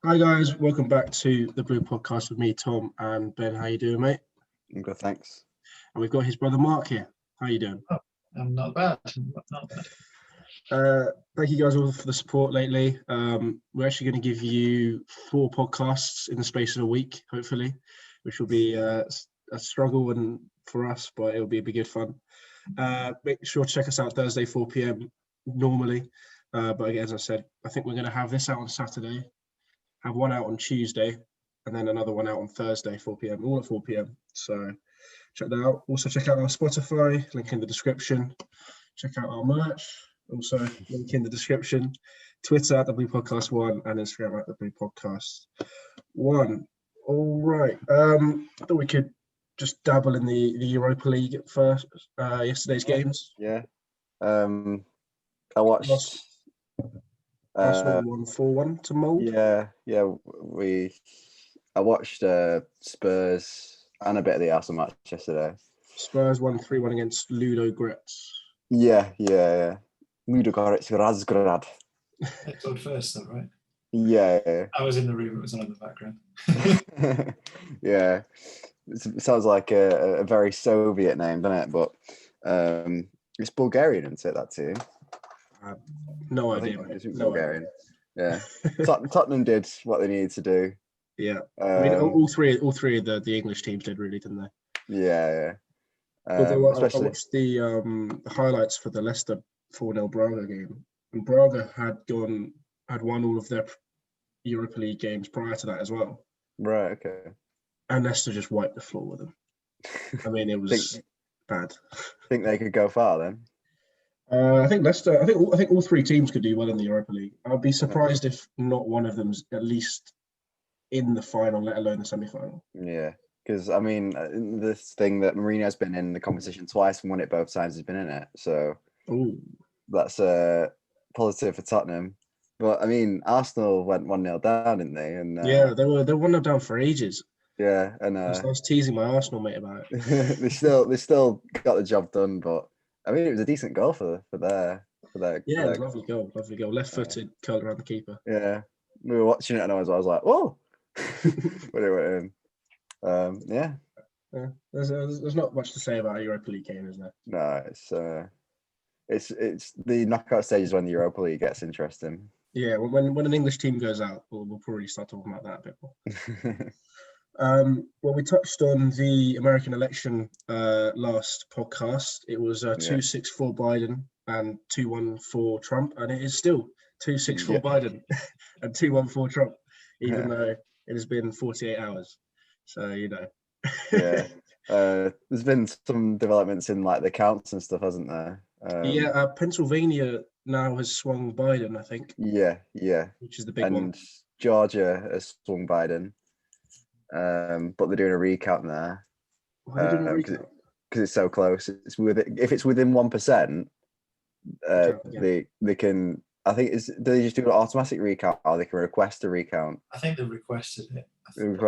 Hi guys, welcome back to the Blue Podcast with me, Tom and Ben. How you doing, mate? I'm good, thanks. And we've got his brother Mark here. How you doing? I'm not bad. Not bad. Thank you guys all for the support lately. We're actually going to give you 4 podcasts in the space of a week, hopefully, which will be a struggle and for us, but it'll be good fun. Make sure to check us out Thursday 4 p.m. normally, but again, as I said, I think we're going to have this out on Saturday, have one out on Tuesday, and then another one out on Thursday 4 p.m. all at 4 p.m. So check that out. Also check out our Spotify, link in the description. Check out our merch, also link in the description. Twitter at the Blue Podcast 1 and Instagram at the Blue Podcast 1. All right. I thought we could just dabble in the Europa League at first. Yesterday's games. Yeah. I watched. Arsenal won 4-1 to Mold. Yeah. I watched Spurs and a bit of the Arsenal match yesterday. Spurs won 3-1 against Ludo Gretz. Yeah. Ludo Gretz Razgrad. Episode first, though, right? Yeah. I was in the room. It was on in the background. Yeah. It sounds like a very Soviet name, doesn't it? But it's Bulgarian, isn't it, that team? No I idea. think it's No Bulgarian. Yeah. Tottenham did what they needed to do. Yeah. I mean, all three of the English teams did really, didn't they? Yeah. I watched the highlights for the Leicester 4-0 Braga game, and Braga had won all of their Europa League games prior to that as well. Right. Okay. And Leicester just wiped the floor with them. I mean, it was bad. Think they could go far then? I think Leicester. I think all 3 teams could do well in the Europa League. I'd be surprised if not one of them's at least in the final, let alone the semi-final. Yeah, because I mean, this thing that Mourinho's been in the competition twice and won it both times, has been in it. So that's a positive for Tottenham. But I mean, Arsenal went 1-0 down, didn't they? And yeah, they were 1-0 down for ages. Yeah, and I was teasing my Arsenal mate about it. they still got the job done, but I mean, it was a decent goal for their. Yeah, it was lovely goal, left-footed, curled around the keeper. Yeah, we were watching it, and I was like, "Whoa!" when it went in. Yeah. There's not much to say about a Europa League game, is there? No, it's the knockout stages when the Europa League gets interesting. Yeah, when an English team goes out, we'll probably start talking about that a bit more. Well, we touched on the American election last podcast. It was 2-6 for Biden and 2-1 for Trump, and it is still 2-6 for Biden and 2-1 for Trump, even though it has been 48 hours. So, you know. Yeah. There's been some developments in like the counts and stuff, hasn't there? Pennsylvania now has swung Biden, I think. Yeah. Which is the big one. And Georgia has swung Biden. But they're doing a recount there. Why are they doing a recount? Because it's so close. If it's within 1%, they can. I think do they just do an automatic recount, or they can request a recount? I think they requested it. I think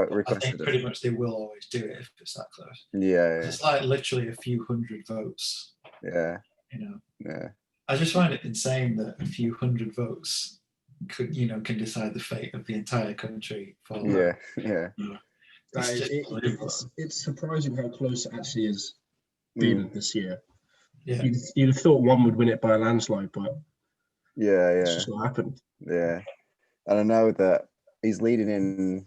pretty much they will always do it if it's that close. Yeah. It's like literally a few hundred votes. Yeah. Yeah. I just find it insane that a few hundred votes can decide the fate of the entire country. Yeah. It's surprising how close it actually is been this year. Yeah. You'd have thought one would win it by a landslide, but it's just not happened. Yeah, and I know that he's leading in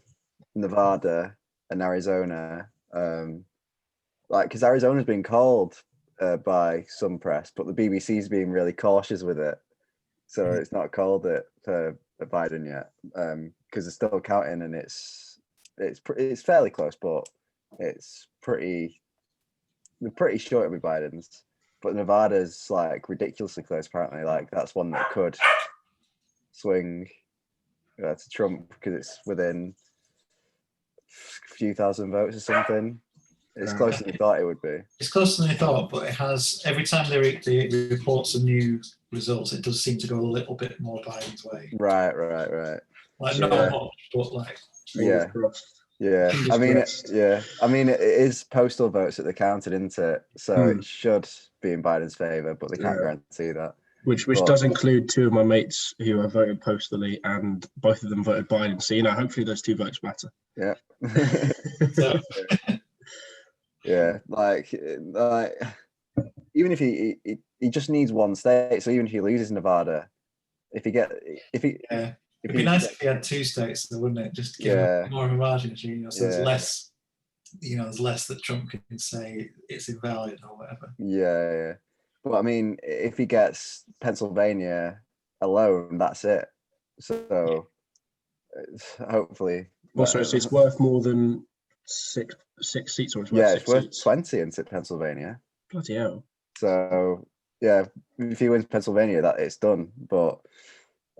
Nevada and Arizona, because Arizona's been called by some press, but the BBC's being really cautious with it, so it's not called it for Biden yet, because they're still counting, and it's fairly close, but they're pretty sure it'll be Biden's. But Nevada's like ridiculously close, apparently. Like that's one that could swing to Trump because it's within a few thousand votes or something. It's closer than they thought it would be. It's closer than they thought, but it has, every time they report some new results, it does seem to go a little bit more Biden's way. Right. Like not much, but like Yeah, I mean, it is postal votes that they counted, isn't it? So it should be in Biden's favor, but they can't guarantee that. Which But- does include two of my mates who have voted postally, and both of them voted Biden. So hopefully those 2 votes matter. Yeah. So, Yeah, like even if he just needs one state. So even if he loses Nevada, if he yeah, it'd be nice if he had 2 states, though, wouldn't it? Just to give him more of a margin, so there's less. There's less that Trump can say it's invalid or whatever. Yeah. But I mean, if he gets Pennsylvania alone, that's it. So hopefully. Also, it's worth more than six seats, or it's worth 20 in Pennsylvania. Bloody hell! So yeah, if he wins Pennsylvania, that it's done. But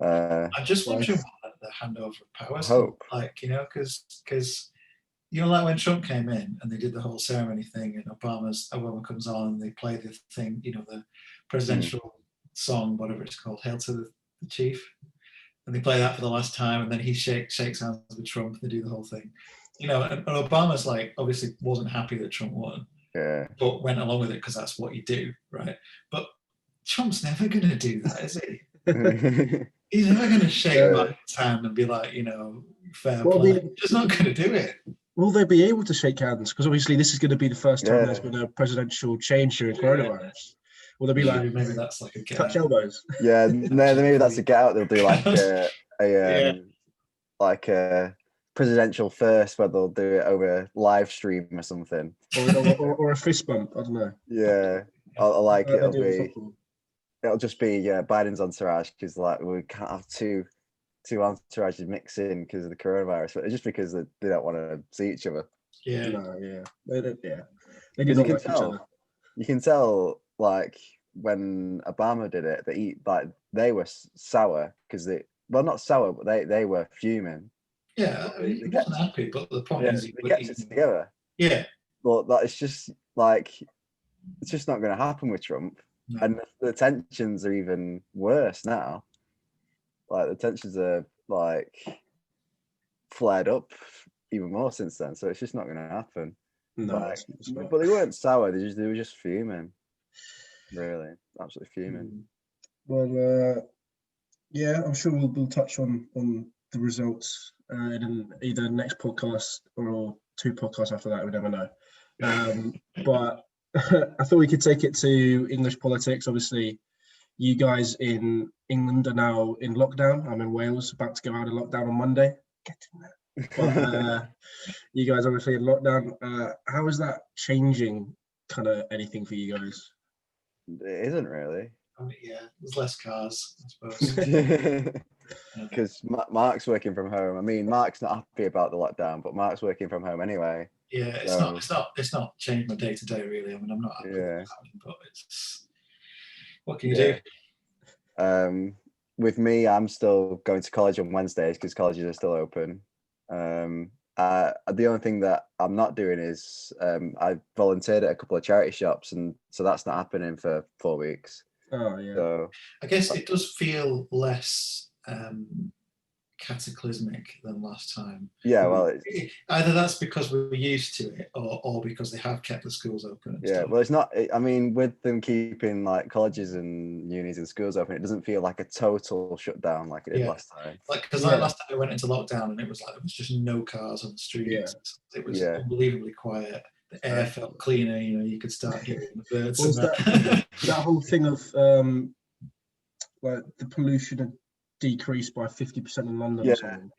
I'm just wondering what the handover of power is like, because like when Trump came in and they did the whole ceremony thing, and Obama comes on and they play the thing, the presidential song, whatever it's called, "Hail to the Chief," and they play that for the last time, and then he shakes hands with Trump, and they do the whole thing, and Obama's like obviously wasn't happy that Trump won, but went along with it because that's what you do, right? But Trump's never going to do that, is he? He's never going to shake Biden's hand and be like, fair play. He's just not going to do it. Will they be able to shake hands? Because obviously this is going to be the first time there's been a presidential change during coronavirus. Will they be like, maybe that's like a touch elbows? Yeah, no, maybe that's a get out. They'll do like a presidential first, where they'll do it over live stream or something, or a fist bump. I don't know. Yeah, I like it. It'll just be Biden's entourage, because like we can't have two entourages mixing because of the coronavirus, but it's just because they don't want to see each other. They don't. They do not like each other. You can tell, like when Obama did it, they were sour because not sour, but they were fuming. Yeah, he wasn't happy, but the point is they kept it together. Yeah, but that it's just like it's just not going to happen with Trump, and the tensions are even worse now. Like the tensions are like flared up even more since then, so it's just not going to happen. No, but they weren't sour; they were just fuming. Really, absolutely fuming. Well, I'm sure we'll touch on the results in either next podcast or 2 podcasts after that. We never know. But I thought we could take it to English politics. Obviously, you guys in England are now in lockdown. I'm in Wales, about to go out of lockdown on Monday. Get in there. But you guys are obviously in lockdown. How is that changing kind of anything for you guys? It isn't really. There's less cars, I suppose. Because Mark's working from home. I mean, Mark's not happy about the lockdown, but Mark's working from home anyway. Yeah, it's not changed my day to day really. I mean, I'm not happy with what's happening, but it's what can you do? With me, I'm still going to college on Wednesdays because colleges are still open. The only thing that I'm not doing is I volunteered at a couple of charity shops, and so that's not happening for 4 weeks. Oh yeah. So I guess it does feel less cataclysmic than last time. Yeah, well, either that's because we're used to it, or because they have kept the schools open. Well, it's not. I mean, with them keeping like colleges and unis and schools open, it doesn't feel like a total shutdown like it did last time. Because last time we went into lockdown, and it was like there was just no cars on the streets. It was unbelievably quiet. The air felt cleaner. You could start hearing the birds. That whole thing of like the pollution had decreased by 50% in London. Or something.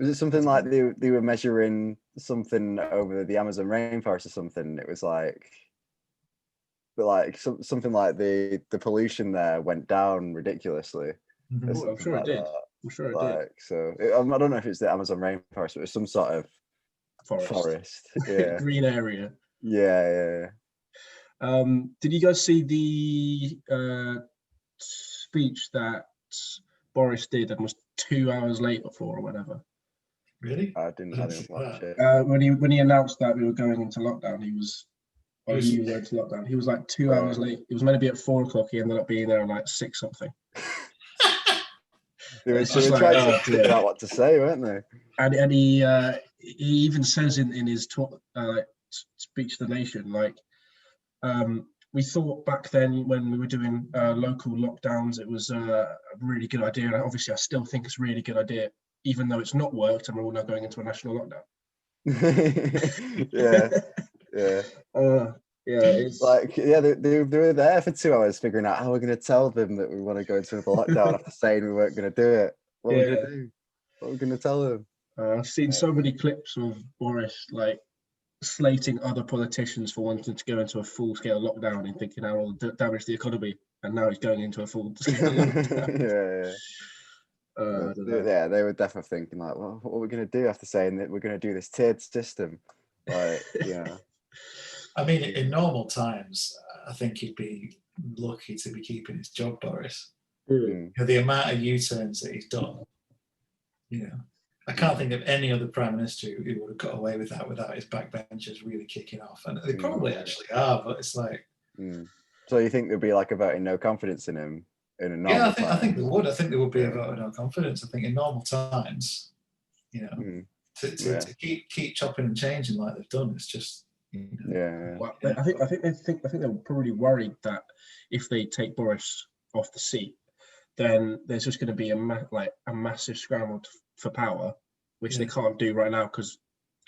Was it something like they were measuring something over the Amazon rainforest or something? It was something like the pollution there went down ridiculously. Mm-hmm. I'm sure it did. I'm sure it did. So I don't know if it's the Amazon rainforest, but it was some sort of forest. Green area. Yeah. Did you guys see the speech that Boris did and was 2 hours late or whatever? Really? I didn't watch it. When he announced that we were going into lockdown, he was going to lockdown. He was like 2 hours late. It was meant to be at 4 o'clock. He ended up being there at like 6 something. They were trying to figure out what to say, weren't they? And he even says in his speech to the nation, like, we thought back then when we were doing local lockdowns, it was a really good idea. And obviously, I still think it's a really good idea, even though it's not worked and we're all now going into a national lockdown. Yeah. It's like they were there for 2 hours figuring out how we're going to tell them that we want to go into another lockdown after saying we weren't going to do it. What are we going to do? What are we going to tell them? I've seen so many clips of Boris like slating other politicians for wanting to go into a full-scale lockdown and thinking how it'll damage the economy, and now he's going into a full-scale lockdown. They were definitely thinking like, well, what are we going to do after saying that we're going to do this tiered system? Like, I mean, in normal times, I think he'd be lucky to be keeping his job, Boris. Mm. The amount of U-turns that he's done, I can't think of any other prime minister who would have got away with that without his backbenchers really kicking off. And they probably actually are, but it's like. So you think there'd be like a vote in no confidence in him in a normal time? I think there would. I think there would be a vote of no confidence. I think in normal times, to keep chopping and changing like they've done, it's just. Well, I think they're probably worried that if they take Boris off the seat, then there's just going to be a massive scramble for power, which they can't do right now because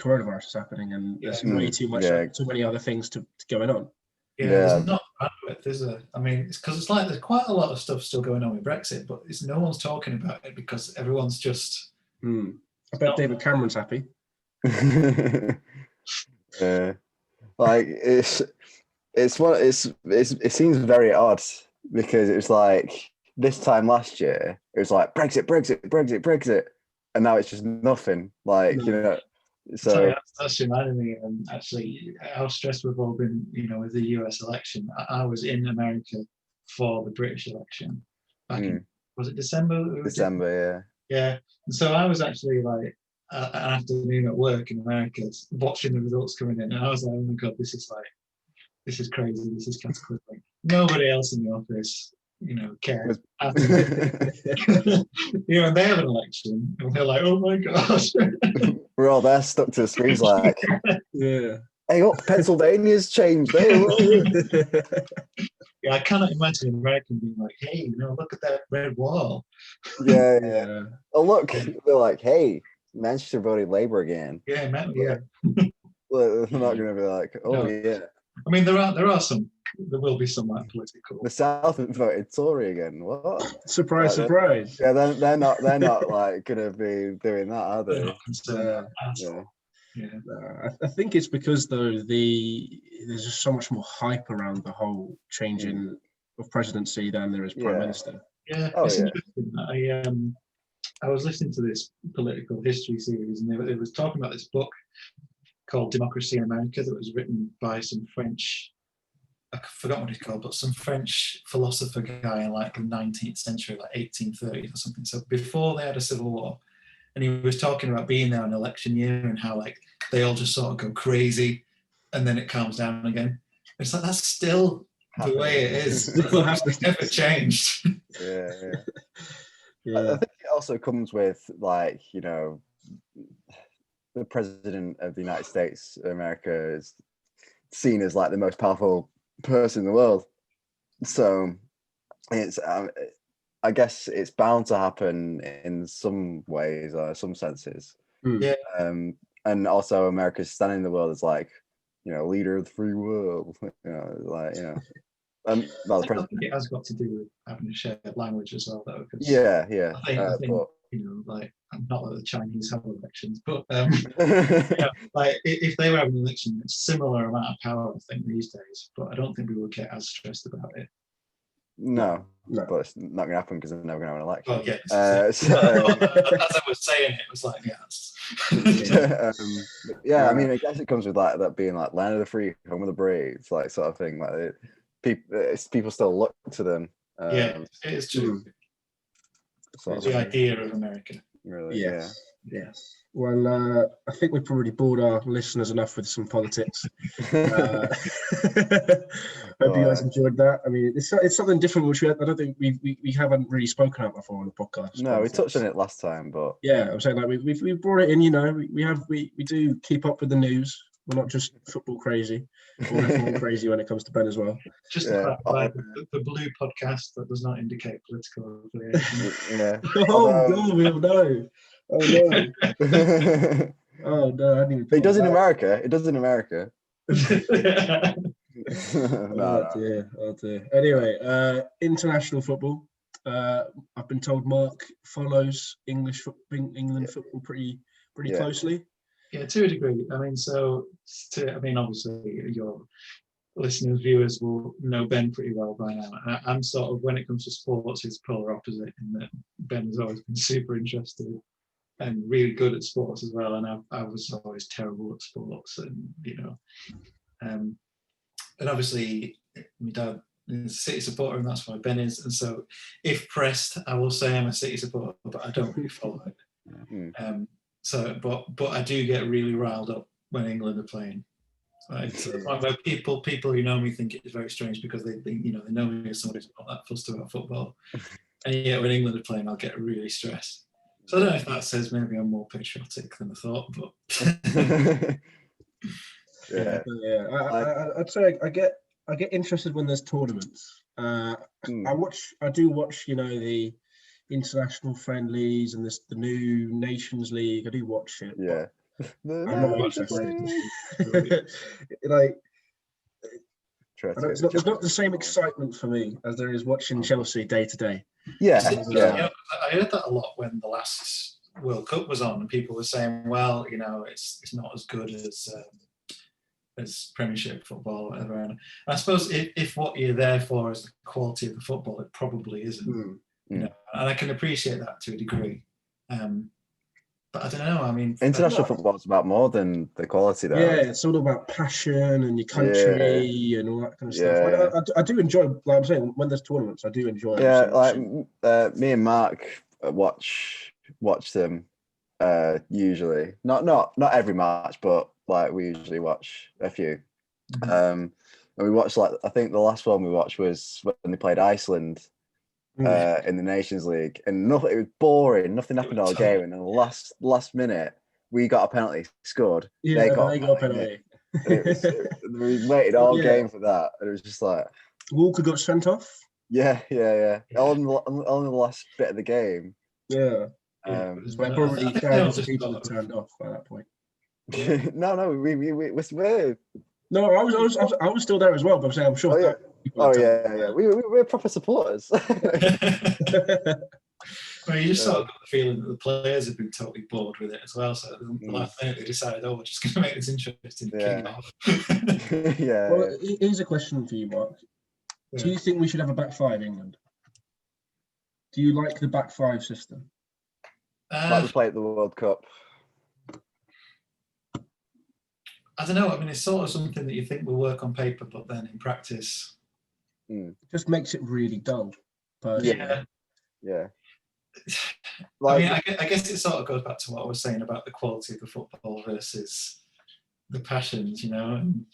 coronavirus is happening and there's way too many other things to going on. There's not bandwidth, is there? I mean, it's because it's like there's quite a lot of stuff still going on with Brexit, but no one's talking about it because everyone's just. I bet David Cameron's happy. Like it seems very odd because it was like this time last year it was like Brexit, and now it's just nothing. Like so that's reminded me actually how stressed we've all been, with the US election. I was in America for the British election back in, was it December? December, yeah. And so I was actually like an afternoon at work in America watching the results coming in, and I was like, oh my god, this is crazy, this is cataclysmic. Nobody else in the office cares. And they have an election and we're like, oh my gosh. We're all there stuck to the screens like hey up, Pennsylvania's changed. I cannot imagine an American being like, hey, look at that red wall. Yeah. Oh look, they're like, hey, Manchester voted Labour again. Yeah. Well, they're not going to be like, oh yeah. I mean, there will be some political. The South voted Tory again. What? Surprise! Yeah, they're not like going to be doing that, are they? They're not concerned. I think it's because though there's just so much more hype around the whole changing of presidency than there is prime minister. Yeah, interesting. I was listening to this political history series, and they was talking about this book called Democracy in America that was written by some French, I forgot what he's called, but some French philosopher guy in like the 19th century, like 1830s or something. So before they had a civil war, and he was talking about being there on election year and how like they all just sort of go crazy, and then it calms down again. It's like that's still the way it is. It's never changed. I think it also comes with like the president of the United States of America is seen as like the most powerful person in the world, so it's I guess it's bound to happen in some ways or some senses. And also America's standing in the world as like leader of the free world, well, I think it has got to do with having a shared language as well, though. Yeah. I think like not that the Chinese have elections, but like if they were having an election, it's similar amount of power, I think, these days. But I don't think we would get as stressed about it. No, but it's not going to happen because they're never going to have an election. Oh yeah. As I was saying, it was like I mean, I guess it comes with like that being like land of the free, home of the brave, like sort of thing. Like people still look to them. It is true. The idea of America. Really, Yes. Well, I think we've probably bored our listeners enough with some politics. Hope you guys enjoyed that. I mean, it's something different, which I don't think we haven't really spoken about before on the podcast. No, we touched on it last time, but I'm saying like we brought it in. We do keep up with the news. We're not just football crazy. all everyone crazy when it comes to Ben as well. Just to clarify, the Blue podcast that does not indicate political affiliation. Yeah. Oh God, we'll know. Oh no. Oh no, I didn't even. It does in America. It does in America. Oh dear. Anyway, international football. I've been told Mark follows England football pretty closely. Yeah, to a degree. I mean, obviously, your listeners, viewers will know Ben pretty well by now. I'm sort of, when it comes to sports, he's polar opposite in that Ben has always been super interested and really good at sports as well. And I was always terrible at sports, and obviously my dad is a City supporter, and that's why Ben is. And so, if pressed, I will say I'm a City supporter, but I don't really follow it. But I do get really riled up when England are playing. Right, so where people who know me think it's very strange because they know me as somebody who's not that fussed about football, and yet when England are playing, I'll get really stressed. So I don't know if that says maybe I'm more patriotic than I thought, but I'd say I get interested when there's tournaments. I do watch, the international friendlies and the new Nations League. I do watch it. Yeah. I'm not interested. There's not the same excitement for me as there is watching Chelsea day to day. Yeah. I heard that a lot when the last World Cup was on, and people were saying, well, it's not as good as Premiership football or whatever. And I suppose if what you're there for is the quality of the football, it probably isn't. And I can appreciate that to a degree. But I don't know. I mean, international football is about more than the quality, though. Yeah, it's all about passion and your country and all that kind of stuff. I do enjoy, like I'm saying, when there's tournaments, I do enjoy. Yeah, like me and Marc watch them usually. Not every match, but like we usually watch a few. And we watched, like, I think the last one we watched was when they played Iceland. In the Nations League, and it was boring. Nothing happened all game, and in the last minute, we got a penalty, scored. Yeah, they got a penalty. We waited all game for that, and it was just like Walker got sent off. Yeah. All in the last bit of the game. Yeah. Probably thousands of people had turned off by that point. No, we're. No, I was still there as well, but I'm sure. We're proper supporters. Well, you just sort of got the feeling that the players have been totally bored with it as well. So the last minute they decided, we're just going to make this interesting. Kick off. Well, here's a question for you, Mark. Do you think we should have a back five, England? Do you like the back five system? Like we play at the World Cup. I don't know. I mean, it's sort of something that you think will work on paper, but then in practice, just makes it really dull. Yeah. Like, I mean, I guess it sort of goes back to what I was saying about the quality of the football versus the passions, And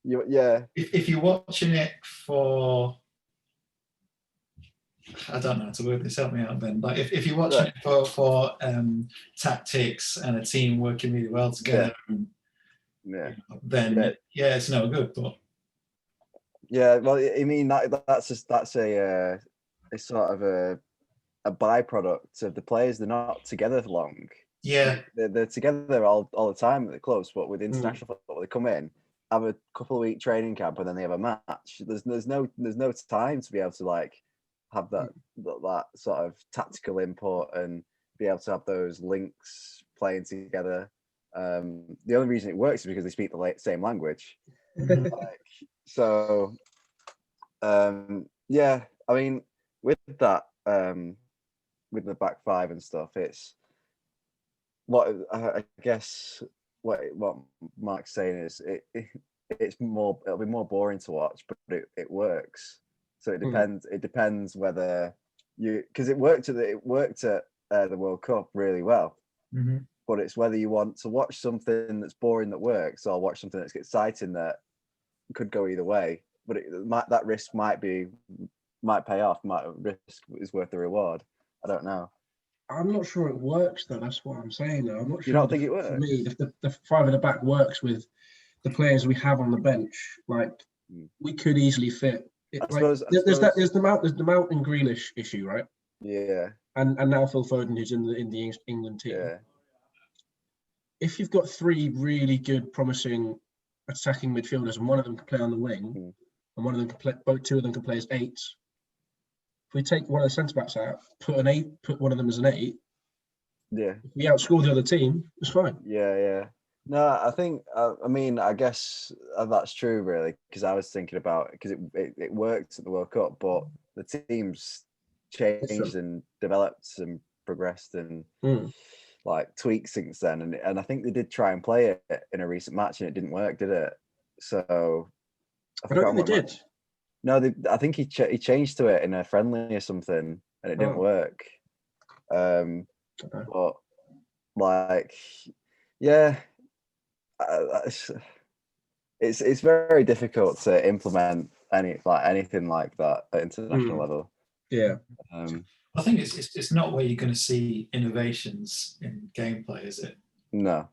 if you're watching it for, I don't know how to word this. Help me out, Ben. Like if you're watching it for tactics and a team working really well together. Then it's no good. But well, I mean that's a sort of a byproduct of the players. They're not together long. Yeah, they're together all the time at the clubs. But with international football, they come in, have a couple of week training camp, and then they have a match. There's no time to be able to like have that sort of tactical input and be able to have those links playing together. The only reason it works is because they speak the same language. I mean, with that, with the back five and stuff, it's what I guess what Mark's saying is it'll be more boring to watch, but it works. So it depends. It depends whether because it worked at the World Cup really well. But it's whether you want to watch something that's boring that works or watch something that's exciting that could go either way. But that risk might pay off. Risk is worth the reward. I don't know. I'm not sure it works though. That's what I'm saying though. I'm not sure. You don't think it works? For me, if the five at the back works with the players we have on the bench, like we could easily fit. There's the Mount and Grealish issue, right? Yeah. And now Phil Foden, who's in the England team. Yeah. If you've got three really good, promising attacking midfielders, and one of them can play on the wing, and one of them can play, two of them can play as eights. If we take one of the centre backs out, put one of them as an 8. Yeah. If we outscore the other team, it's fine. Yeah. No, I think. I guess that's true, really, because I was thinking about because it worked at the World Cup, but the teams changed and developed and progressed and like tweaked since then, and I think they did try and play it in a recent match, and it didn't work, did it? So I don't think they did. No, I think he changed to it in a friendly or something, and it didn't work. But like, yeah, it's very difficult to implement anything like that at international level. Yeah. I think it's not where you're going to see innovations in gameplay, is it? No.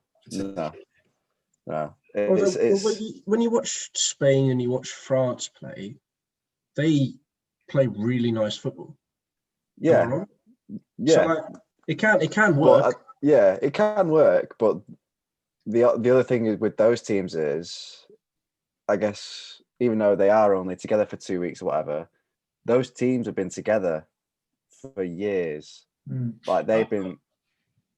When you watch Spain and you watch France play, they play really nice football. Yeah. So it can work. It can work, but the other thing with those teams is, I guess, even though they are only together for 2 weeks or whatever, those teams have been together for years. Like they've been.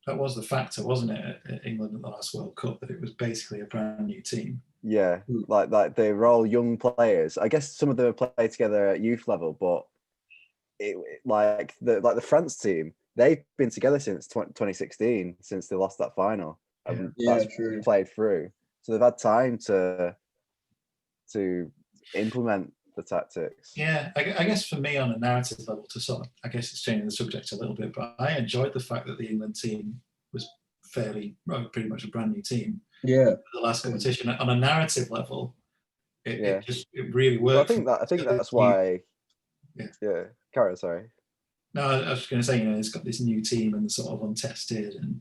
That was the factor, wasn't it, at England at the last World Cup, that it was basically a brand new team. Yeah, like they were all young players. I guess some of them played together at youth level, but like the France team, they've been together since 2016, since they lost that final. That's true. Played through, so they've had time to implement the tactics. Yeah, I guess for me on a narrative level, I guess it's changing the subject a little bit, but I enjoyed the fact that the England team was pretty much a brand new team. Yeah, the last competition. On a narrative level, it really worked. Well, I think that's why. Yeah. Carol, sorry. No, I was going to say, it's got this new team and sort of untested and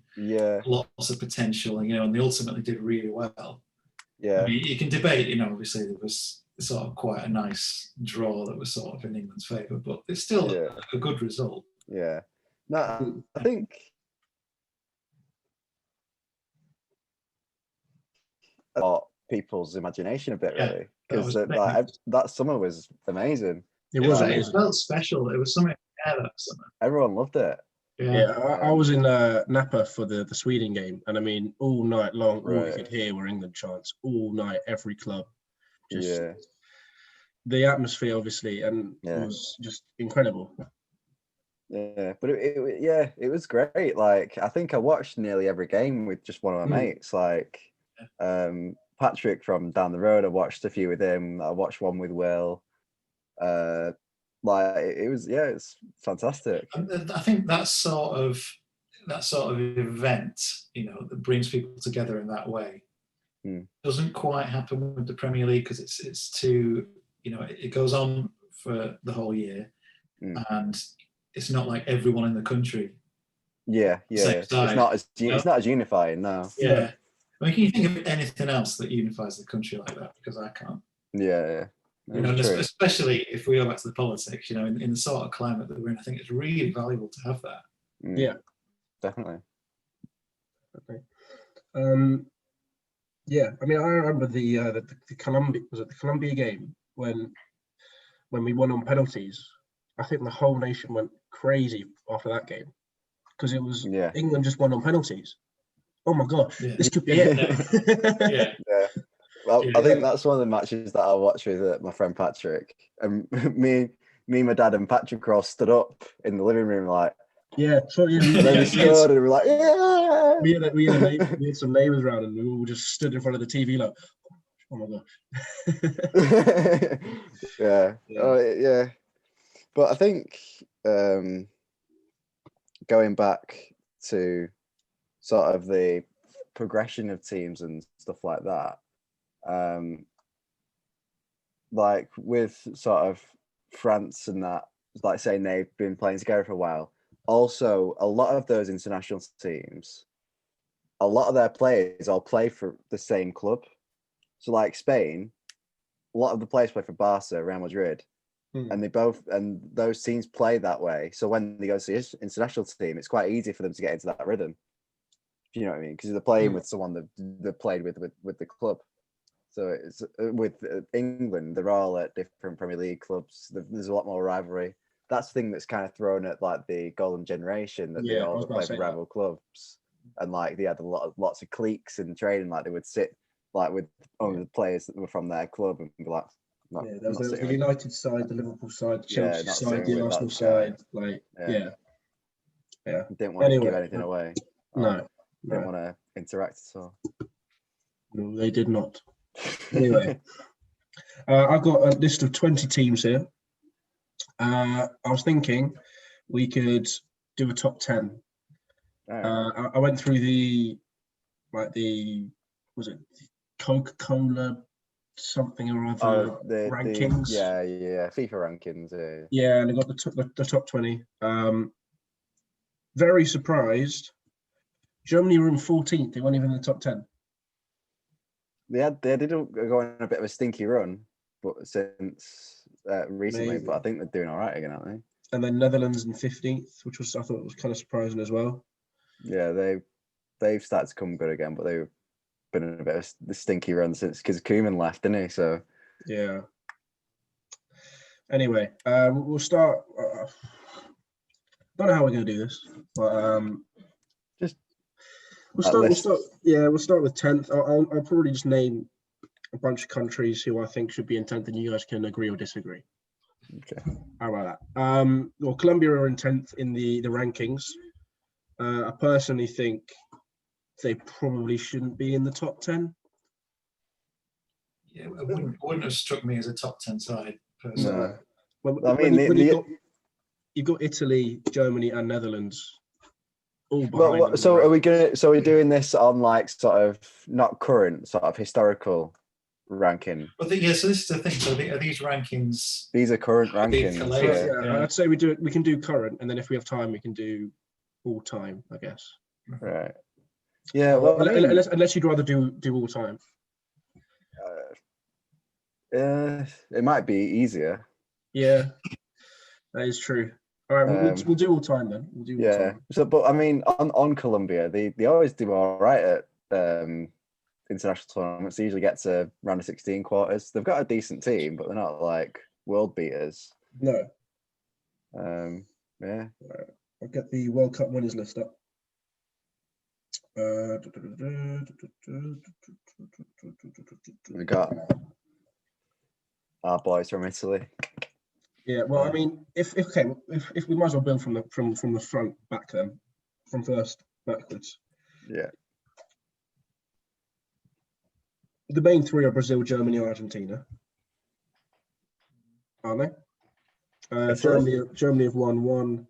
lots of potential, and they ultimately did really well. Yeah. I mean, you can debate, obviously there was sort of quite a nice draw that was sort of in England's favour, but it's still a good result. Yeah. No, I think about people's imagination a bit, really, because that summer was amazing. It was amazing. amazing. It felt special. It was something that summer. Everyone loved it. Yeah, I was in Napa for the Sweden game, and I mean, all night long, all you could hear were England chants all night, every club. The atmosphere, obviously, and it was just incredible. Yeah, but it was great. Like, I think I watched nearly every game with just one of my mates. Like, Patrick from down the road, I watched a few with him. I watched one with Will. It's fantastic. I think that sort of event, that brings people together in that way, doesn't quite happen with the Premier League, because it's too, it goes on for the whole year, and it's not like everyone in the country. It's not as unifying now. Yeah. I mean, can you think of anything else that unifies the country like that? Because I can't. Yeah. Especially if we go back to the politics, in the sort of climate that we're in, I think it's really valuable to have that. Yeah, definitely. Okay. Yeah, I mean, I remember the Colombia game when we won on penalties. I think the whole nation went crazy after that game, because it was England just won on penalties. Oh my gosh, this could be it. Yeah. Well, I think that's one of the matches that I watched with my friend Patrick, and me, my dad, and Patrick all stood up in the living room like. And then we scored, and we were like, yeah. We had some neighbours around, and we all just stood in front of the TV like, oh my gosh. Yeah. But I think going back to sort of the progression of teams and stuff like that, like with sort of France and that, like saying they've been playing together for a while. Also, a lot of those international teams, a lot of their players all play for the same club. So like Spain, a lot of the players play for Barca, Real Madrid, and those teams play that way. So when they go to the international team, it's quite easy for them to get into that rhythm. Do you know what I mean? Because they're playing with someone that they played with the club. So it's with England, they're all at different Premier League clubs. There's a lot more rivalry. That's the thing that's kind of thrown at like the golden generation, that they all play for rival clubs, and like they had lots of cliques in training. Like they would sit like with only the players that were from their club and be like, there was the United side, the Liverpool side, the Chelsea side, the Arsenal side. Like yeah. Didn't want to give anything away. No. Didn't want to interact at all. No, they did not. Anyway, I've got a list of 20 teams here. I was thinking we could do a top 10. I went through was it Coca-Cola something or other rankings? FIFA rankings. Yeah, and I got the top 20. Very surprised. Germany were in 14th. They weren't even in the top 10. They did go on a bit of a stinky run, but since recently. Maybe. But I think they're doing all right again, aren't they? And then Netherlands in 15th, which I thought was kind of surprising as well. Yeah, they've started to come good again, but they've been in a bit of the stinky run since because Koeman left, didn't he? So yeah. Anyway, we'll start. Don't know how we're going to do this, but we'll start with 10th. I'll probably just name a bunch of countries who I think should be in 10th, and you guys can agree or disagree. Okay. How about that? Well, Colombia are in 10th in the rankings. I personally think they probably shouldn't be in the top 10. Yeah, it wouldn't have struck me as a top 10 side personally. No. Well, I mean, you've got Italy, Germany, and Netherlands. All behind so are we doing this on like sort of not current, sort of historical ranking? So this is the thing. So are these rankings? These are current rankings. Yeah. I'd say we can do current, and then if we have time, we can do all time, I guess. Right. Yeah. Well, unless you'd rather do all time. It might be easier. Yeah, that is true. All right, we'll do all time then. We'll do all time. So, but I mean, on Colombia, they always do all right at international tournaments. They usually get to round of 16 quarters. They've got a decent team, but they're not like world beaters. No. Yeah. I'll get the World Cup winners list up. We got our boys from Italy. Yeah, well, I mean, if we might as well build from the front back then, from first backwards. Yeah. The main three are Brazil, Germany, Argentina. Aren't they? Germany have won 1,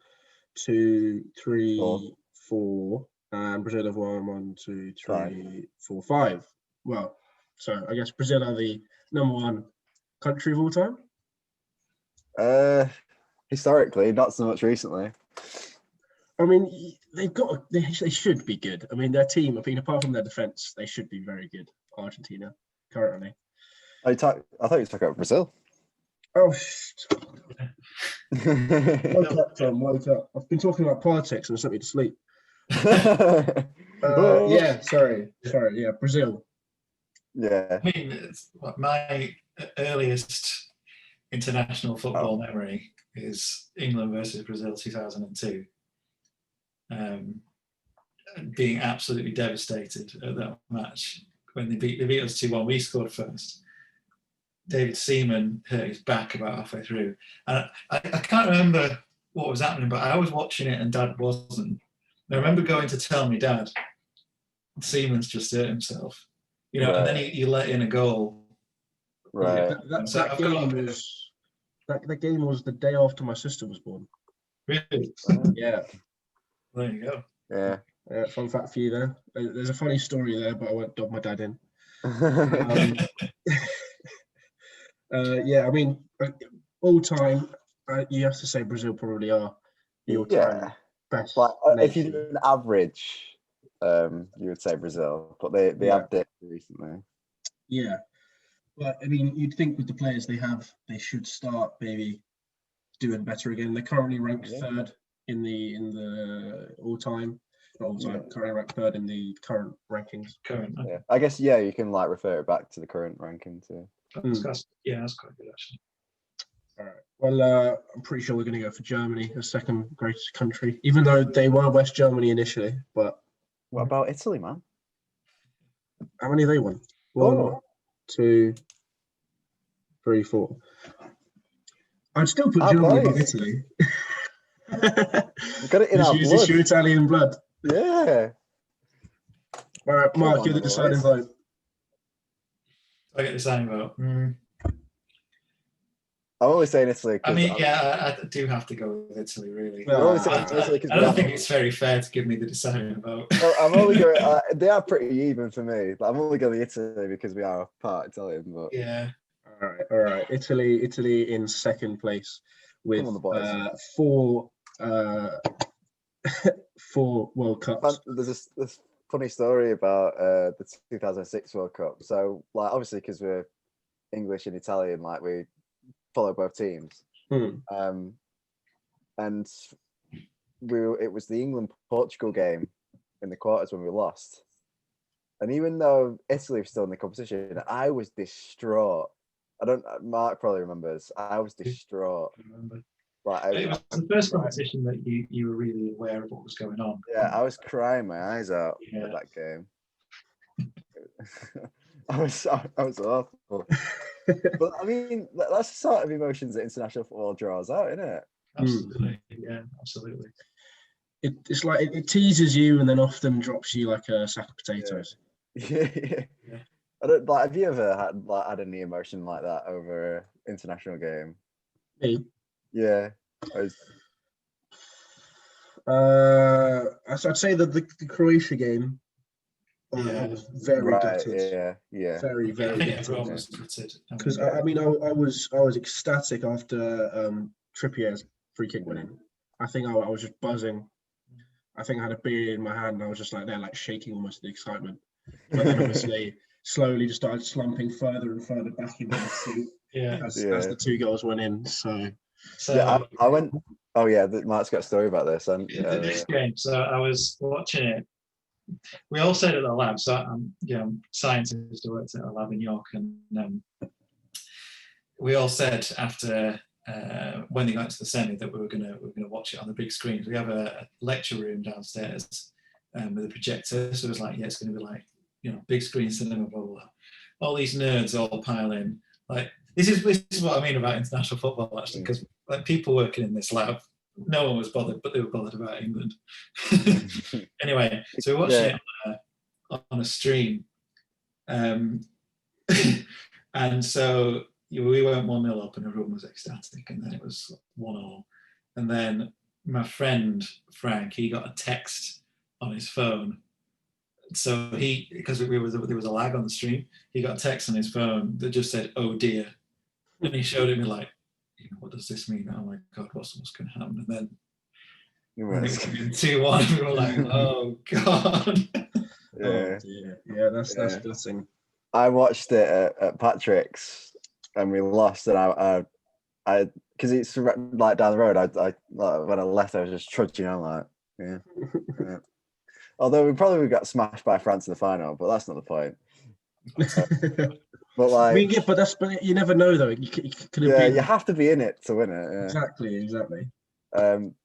2, 3, 4, and Brazil have won 1, 2, 3, 4, 5. Well, so I guess Brazil are the number one country of all time. Historically, not so much recently. I mean, they should be good. I mean, their team, apart from their defense, they should be very good. Argentina currently. I thought you were talking about Brazil. Oh, wake up, Tom, wake up. I've been talking about politics and it sent me to sleep. Yeah, sorry. Yeah, Brazil. Yeah. I mean, it's my earliest international football memory is England versus Brazil 2002. Being absolutely devastated at that match when they beat us 2-1. We scored first. David Seaman hurt his back about halfway through, and I can't remember what was happening, but I was watching it and Dad wasn't. And I remember going to tell my dad, Seaman's just hurt himself, right. And then he let in a goal. Right. That game was the day after my sister was born. Really? Yeah. There you go. Yeah. Fun fact for you there. There's a funny story there, but I won't dog my dad in. Yeah, I mean, all time, you have to say Brazil probably are your time best. Like, if you do an average, you would say Brazil, but they have dipped recently. Yeah. But I mean, you'd think with the players they have, they should start maybe doing better again. They're currently ranked third in the all-time, not all-time. Currently ranked third in the current rankings. Yeah, I guess you can like refer it back to the current ranking too. That's quite good actually. All right. Well, I'm pretty sure we're going to go for Germany, the second greatest country, even though they were West Germany initially. But what about Italy, man? how many have they won? 1, 2, 3, 4. I'd still put Germany above Italy. We've got it in our blood. Is this your Italian blood? Yeah. All right, Mark, you're the deciding vote. I get the deciding vote. I'm always saying Italy. I mean, I do have to go with Italy, really. I don't think it's very fair to give me the deciding vote. Well, I'm only going. They are pretty even for me. But I'm only going with Italy because we are part Italian. But yeah. All right. Italy in second place with 4 World Cups. There's this funny story about the 2006 World Cup. So, like, obviously, because we're English and Italian, like we follow both teams. And it was the England-Portugal game in the quarters when we lost. And even though Italy was still in the competition, I was distraught. Mark probably remembers. I was distraught. I remember. Like, it was the first competition that you were really aware of what was going on. Yeah, I was crying my eyes out at that game. I was awful. But I mean, that's the sort of emotions that international football draws out, isn't it? Absolutely, yeah, absolutely. It's like it teases you and then often drops you like a sack of potatoes. Yeah. I don't like. Have you ever had any emotion like that over an international game? Me? Yeah. I'd say that the Croatia game. I was very gutted. Yeah. Very gutted. Because I mean, I was ecstatic after Trippier's free kick winning. I think I was just buzzing. I think I had a beer in my hand and I was just like there, like shaking almost the excitement. But then obviously slowly just started slumping further and further back into the seat as the 2 goals went in. So yeah, I went. Oh yeah, Mark's got a story about this. This game. So I was watching it. We all said at the lab. So I'm scientist who works at a lab in York, and we all said after when they got to the semi that we were gonna watch it on the big screens. We have a lecture room downstairs with a projector. So it was like, it's going to be like big screen cinema, blah blah blah. All these nerds all pile in. Like this is what I mean about international football actually, because like people working in this lab, no one was bothered, but they were bothered about England. Anyway, so we watched it on a stream, and so we went 1-0 up, and everyone was ecstatic, and then it was 1-1, and then my friend Frank, he got a text on his phone. So because there was a lag on the stream, he got a text on his phone that just said, "Oh dear," and he showed it me like, what does this mean? Oh my God, what's going to happen? And then it was 2-1. We were like, oh God. Yeah, that's gutting. I watched it at Patrick's and we lost, and I because it's like down the road. I when I left, I was just trudging on like, yeah. Although we probably got smashed by France in the final, but that's not the point. But like, I mean, but you never know though. You have to be in it to win it. Yeah. Exactly.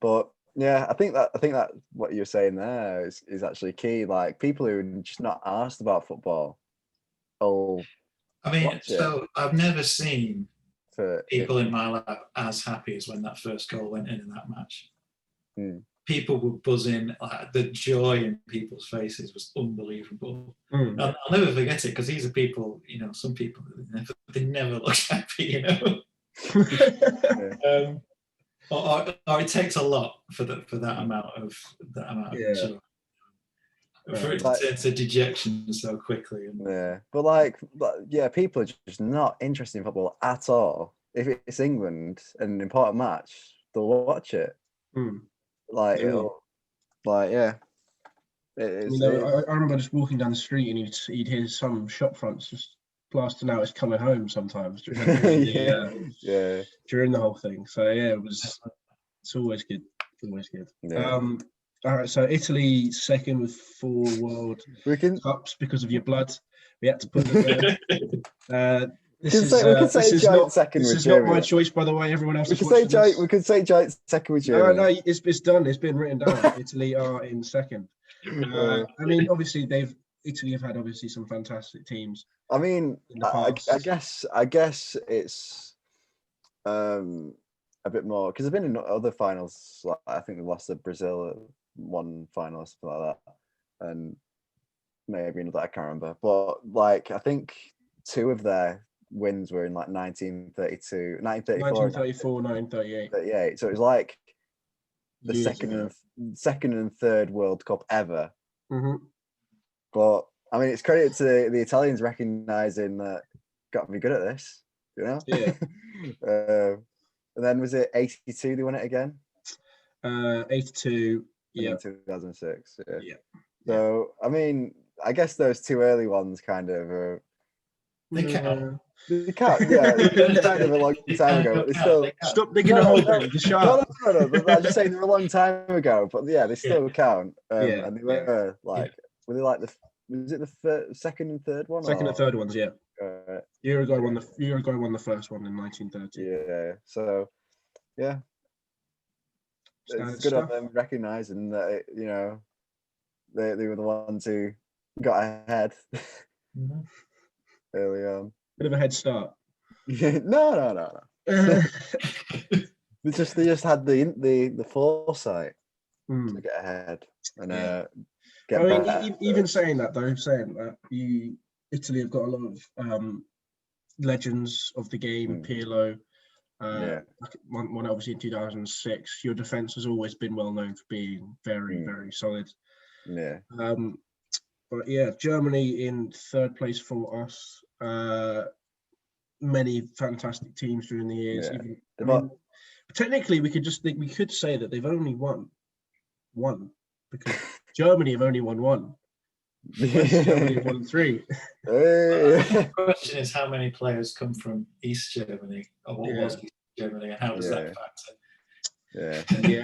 But yeah, I think that what you're saying there is actually key. Like people who are just not asked about football. I've never seen people in my lab as happy as when that first goal went in that match. People were buzzing. The joy in people's faces was unbelievable. I'll never forget it because these are people. Some people they never look happy. Or it takes a lot for that amount of joy. For it to turn to dejection so quickly. But people are just not interested in football at all. If it's England and an important match, they'll watch it. I remember just walking down the street and you'd hear some shop fronts just plaster now is coming home sometimes during the whole thing. So yeah, it's always good. It's always good. Yeah. All right, so Italy second with 4 World Cups because of your blood. We had to put them there. We could say giant second with Germany. This is not my choice, by the way. Everyone else. We could say giant second with Germany. No, it's done. It's been written down. Italy are in second. I mean, obviously Italy have had obviously some fantastic teams. I mean, I guess it's a bit more because I've been in other finals. Like, I think we lost to Brazil at one final or something like that, and maybe another. I can't remember, but like I think 2 of their wins were in like 1932, 1934, 1938. 38. So it was like the second and third World Cup ever. Mm-hmm. But I mean, it's credit to the Italians recognizing that got to be good at this, you know. Yeah. And then was it 82? They won it again. 82. Yeah. 2006. Yeah. So I mean, I guess those 2 early ones kind of. They count. They can't. Yeah, it's kind of a long time ago. But they still stop digging a hole. Just shut up. No. But I'm just saying they're a long time ago. But yeah, they still count. And they were like, were they like was it the second and third one? Second and third ones, yeah. Uruguay won the first one in 1930. Yeah. So, yeah, it's good of them recognizing that they were the ones who got ahead early on. Bit of a head start. No. they just had the foresight to get ahead and even saying that Italy have got a lot of legends of the game. Pirlo, one obviously in 2006. Your defense has always been well known for being very, very solid. Yeah. But yeah, Germany in third place for us. Many fantastic teams during the years. Yeah. Technically, we could say that they've only won one because Germany have only won one. Germany have won 3. The question is, how many players come from East Germany, or what was East Germany, and how does that factor? Yeah.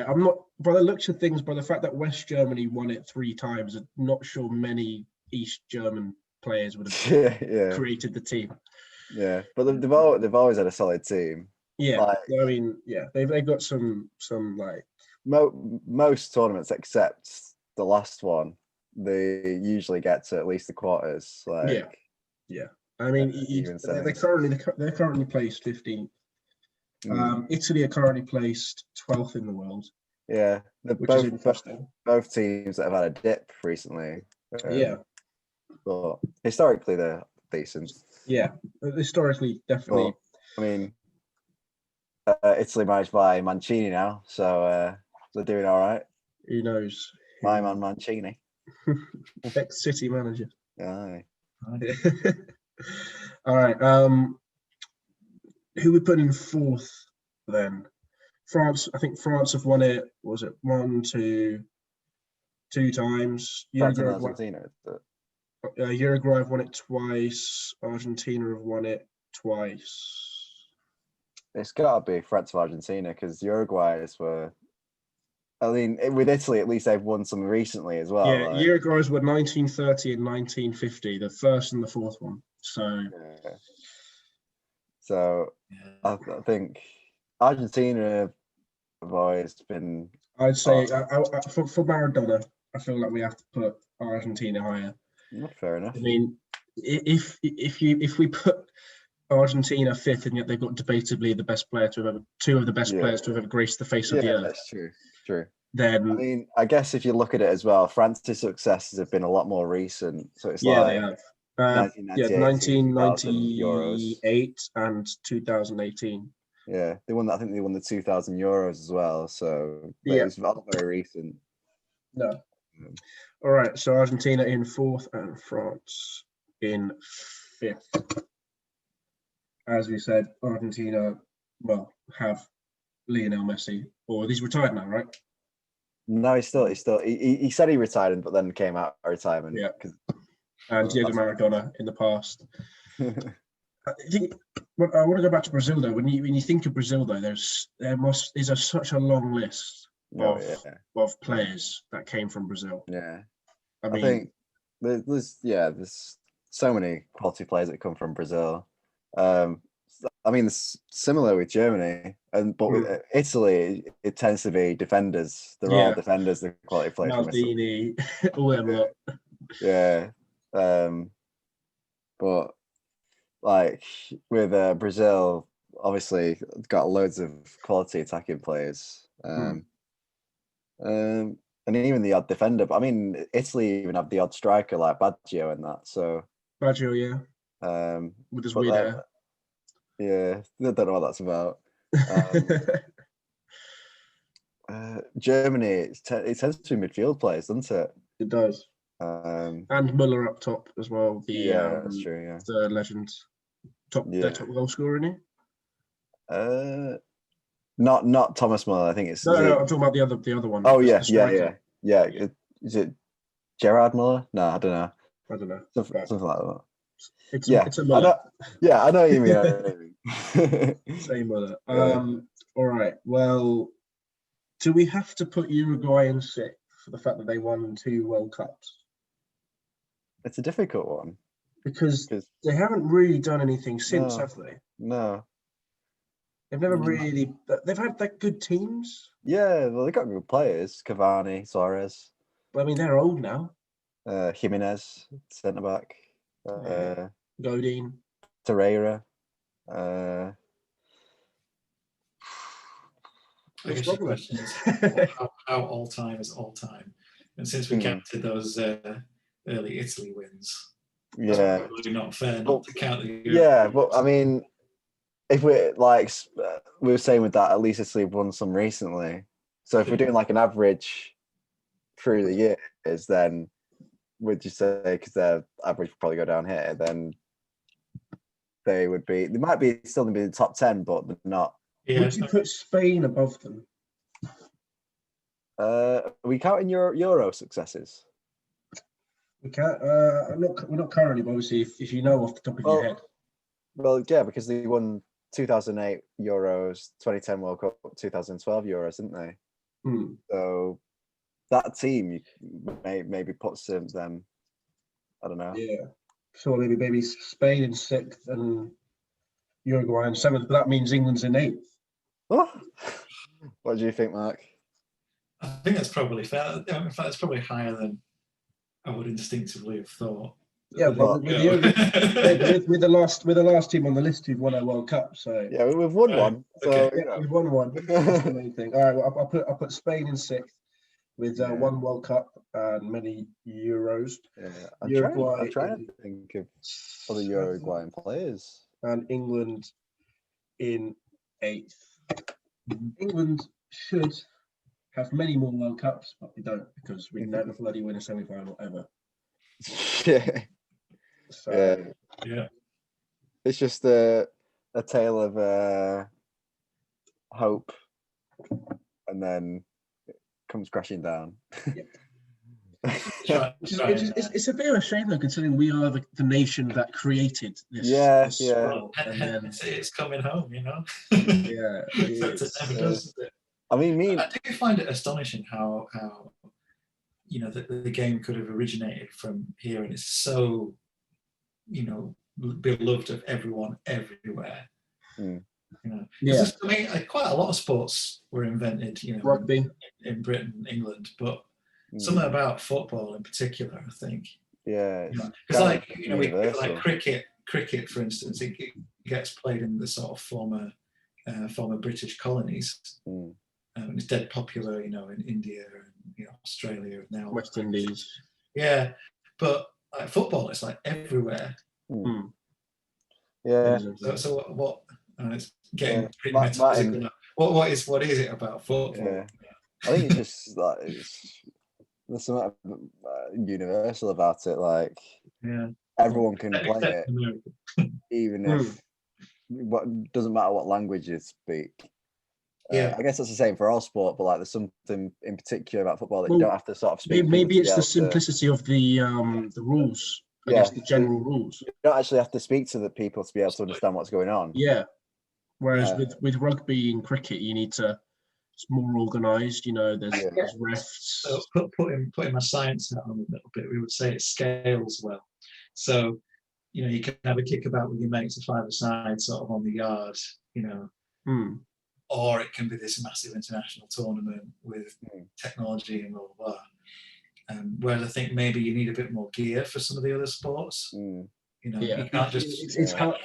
I'm not, by the looks of things, by the fact that West Germany won it 3 times, I'm not sure many East German players would have created the team. Yeah, but they've always had a solid team. Yeah, I mean, they've got some like most tournaments except the last one, they usually get to at least the quarters. Yeah. I mean, they're currently placed 15th. Italy are currently placed 12th in the world. Yeah, which is interesting. Both teams that have had a dip recently. But historically they're decent. Yeah, historically definitely. But, I mean, Italy managed by Mancini now, so they're doing all right. Who knows? My man Mancini, ex-City manager. Aye. All right. Who we put in 4th then? France. I think France have won it. Was it 1, 2 times? Uruguay have won it twice. Argentina have won it twice. It's got to be France or Argentina because Uruguay's were. I mean, with Italy, at least they've won some recently as well. Yeah, Uruguay's were 1930 and 1950, the first and the 4th one. So, I think Argentina have always been. I'd say for Maradona, I feel like we have to put Argentina higher. Fair enough. I mean, if we put Argentina 5th, and yet they've got debatably the best player to have ever, 2 of the best players to have ever graced the face of the earth. That's true. Then I mean, I guess if you look at it as well, France's successes have been a lot more recent. So it's they have. 1998 and 2018. Yeah, they won. I think they won the 2,000 euros as well. So it's not very recent. No. All right. So Argentina in 4th and France in 5th. As we said, Argentina have Lionel Messi, or he's retired now, right? No, he said he retired, but then came out of retirement. Yeah. And Diego Maradona in the past. I think I want to go back to Brazil though. When you think of Brazil though, there's such a long list of players that came from Brazil. Yeah, I I think there's so many quality players that come from Brazil. I mean, it's similar with Germany, but with Italy, it tends to be defenders. They're all defenders. The quality players. Maldini, all them lot. Yeah, but like with Brazil, obviously got loads of quality attacking players, and even the odd defender. But I mean, Italy even have the odd striker like Baggio and that. So Baggio, yeah, with his weird hair. Yeah, I don't know what that's about. Germany, it tends to be midfield players, doesn't it? It does. And Muller up top as well. That's true. Yeah, the legend, top goal scorer, isn't he? Not Thomas Muller. I think it's no. I'm talking about the other one. Oh yeah. Is it Gerard Muller? No, I don't know. Something like that. It's a Muller. I know what you mean. Same Muller. All right. Well, do we have to put Uruguay in sixth for the fact that they won 2 World Cups? It's a difficult one because they haven't really done anything since, have they? No. They've never really. They've had like good teams. Yeah, well, they got good players. Cavani, Suarez. But I mean, they're old now. Jimenez, centre back. Godin. Torreira. I guess the question is how all time is all time, and since we counted those early Italy wins, that's probably not fair not to count the. Yeah, but I mean, if we're like we were saying with that, at least Italy have won some recently. So if we're doing like an average through the years, then would you say because their average would probably go down here, then they might be still in the top 10, but they're not. Yeah. Would you put Spain above them? Are we counting your Euro successes? We can't. We're not currently, but obviously, if you know off the top of your head. Well, yeah, because they won 2008 Euros, 2010 World Cup, 2012 Euros, didn't they? So that team maybe puts them. I don't know. Yeah. So maybe Spain in 6th and Uruguay in 7th, but that means England's in 8th. Oh. What do you think, Mark? I think that's probably fair. In fact, it's probably higher than I would instinctively have thought. Yeah, but with the last team on the list who've won a World Cup, so yeah, we've won one. So okay. We've won one. That's the main thing. All right, well, I'll put Spain in 6th with 1 World Cup and many Euros. Yeah, I'm trying to think of other Uruguayan players. And England in 8th. England should have many more World Cups, but we don't because we never bloody win a semi-final ever. Yeah. So, yeah. It's just a tale of hope, and then it comes crashing down. Yeah. It's a bit of a shame though, considering we are the nation that created this. And then it's coming home, you know. Yeah, it never does it? I mean, I do find it astonishing how you know the game could have originated from here, and it's so beloved of everyone everywhere. You know, I mean, quite a lot of sports were invented, rugby in Britain and England, but something about football in particular, I think. Yeah, like cricket, for instance, it gets played in the sort of former British colonies. And it's dead popular, in India and Australia and now West Indies. Yeah, but like football, it's like everywhere. Yeah. So what? It's getting pretty metaphysical. What is it about football? Yeah. I think it's just like there's something universal about it. Like everyone can play it, even if doesn't matter what language you speak. I guess that's the same for all sport, but like there's something in particular about football that you don't have to sort of speak. Maybe it's the simplicity of the rules I guess, the general rules. You don't actually have to speak to the people to be able to understand what's going on. Yeah. Whereas with rugby and cricket, you need to. It's more organised. There's refs. So putting my science hat on a little bit, we would say it scales well. So you can have a kickabout with your mates, a five-a-side, sort of on the yard. Or it can be this massive international tournament with technology and blah blah blah. Whereas I think maybe you need a bit more gear for some of the other sports. You can't just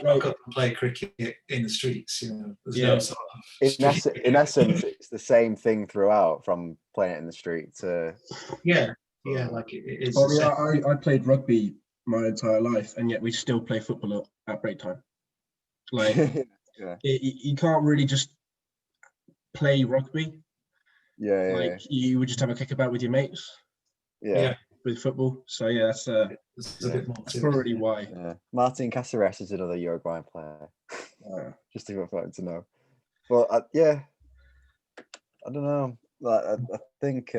rock up and play cricket in the streets. There's no sort of in essence, it's the same thing throughout, from playing it in the street to like it is. I played rugby my entire life, and yet we still play football at break time. Like you can't really just play rugby. You would just have a kickabout with your mates. With football. So that's a bit more. That's probably why. Martin Caceres is another Uruguayan player. Just to know. But I don't know. Like I think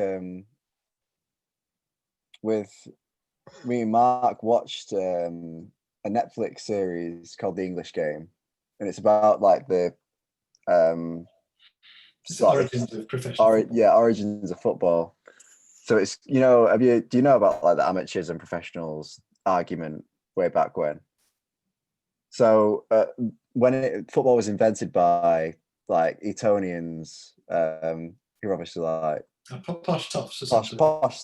with me and Mark watched a Netflix series called The English Game, and it's about like the origins of professional football. Origins of football. So it's do you know about like the amateurs and professionals argument way back when? So when football was invented by like Etonians, who obviously like posh toffs, posh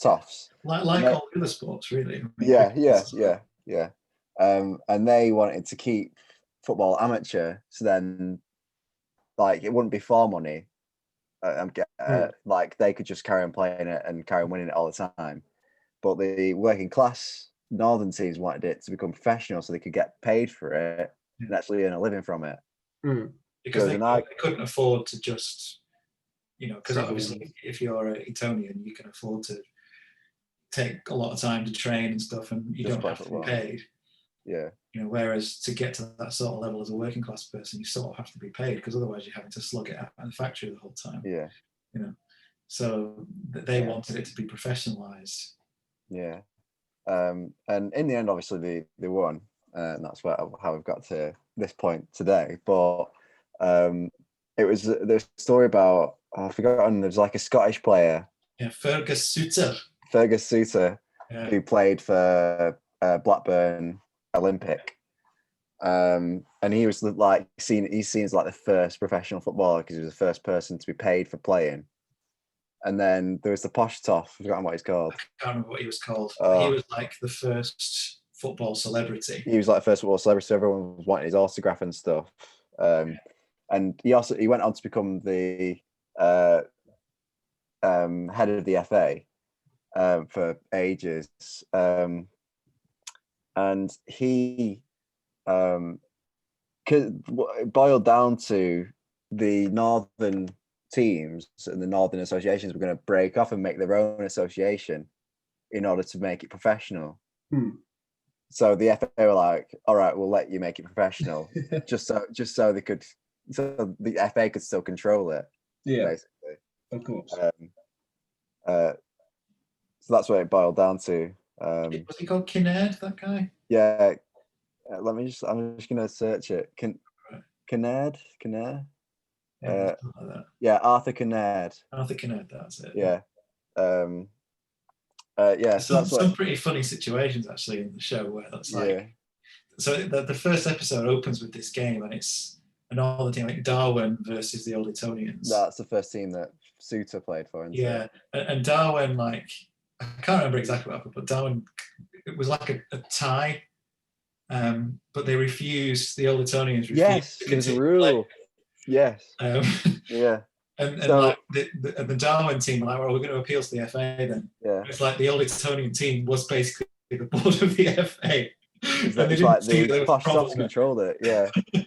toffs, like all other sports, really. And they wanted to keep football amateur, so then like it wouldn't be for money. Like they could just carry on playing it and carry on winning it all the time, but the working class northern teams wanted it to become professional so they could get paid for it and actually earn a living from it. Because they couldn't afford to just, because obviously if you're an Etonian, you can afford to take a lot of time to train and stuff, and you don't have to be paid. Whereas to get to that sort of level as a working class person, you sort of have to be paid, because otherwise you're having to slug it out in the factory the whole time. So they wanted it to be professionalized. And in the end, obviously they won, and that's how we've got to this point today. But it was the story about I've forgotten. There's like a Scottish player, Fergus Suter, who played for Blackburn Olympic, and he was like he's seen as like the first professional footballer because he was the first person to be paid for playing. And then there was the posh toff. I've forgotten what he's called. I can't remember what he was called. He was like the first football celebrity. He was like the first football celebrity. So everyone was wanting his autograph and stuff. And he went on to become the head of the FA for ages. And he boiled down to the northern teams and the northern associations were going to break off and make their own association in order to make it professional. So the FA were like, all right, we'll let you make it professional, just so the FA could still control it. Basically, of course. So that's what it boiled down to. Was he called Kinnaird, that guy? Yeah. I'm just gonna search it. Kinnaird. Arthur Kinnaird. Arthur Kinnaird, that's it. Some pretty funny situations actually in the show where that's like. So the first episode opens with this game, and it's an all the team like Darwin versus the Old Etonians. That's the first team that Suter played for. And Darwin, like, I can't remember exactly what happened, but Darwin, it was like a tie, but they refused. The Old Etonians refused. Yes, there's a rule. Yes. And like the Darwin team were like, well, we're going to appeal to the FA then. It's like the Old Etonian team was basically the board of the FA. It's like the posh toffs controlled it.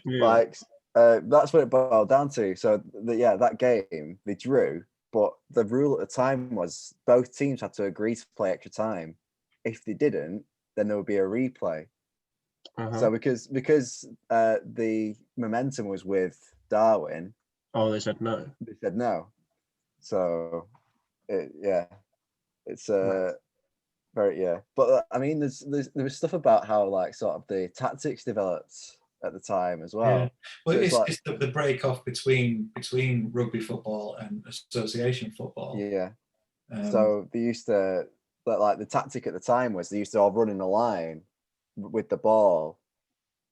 Like that's what it boiled down to. So that game they drew, but the rule at the time was both teams had to agree to play extra time. If they didn't, then there would be a replay. So because the momentum was with Darwin. Oh, they said no. So it's Very, yeah. But I mean, there was stuff about how like sort of the tactics developed at the time as well. Yeah. Well, So it's the break off between rugby football and association football. Yeah. So they used to, like the tactic at the time was they used to all run in a line with the ball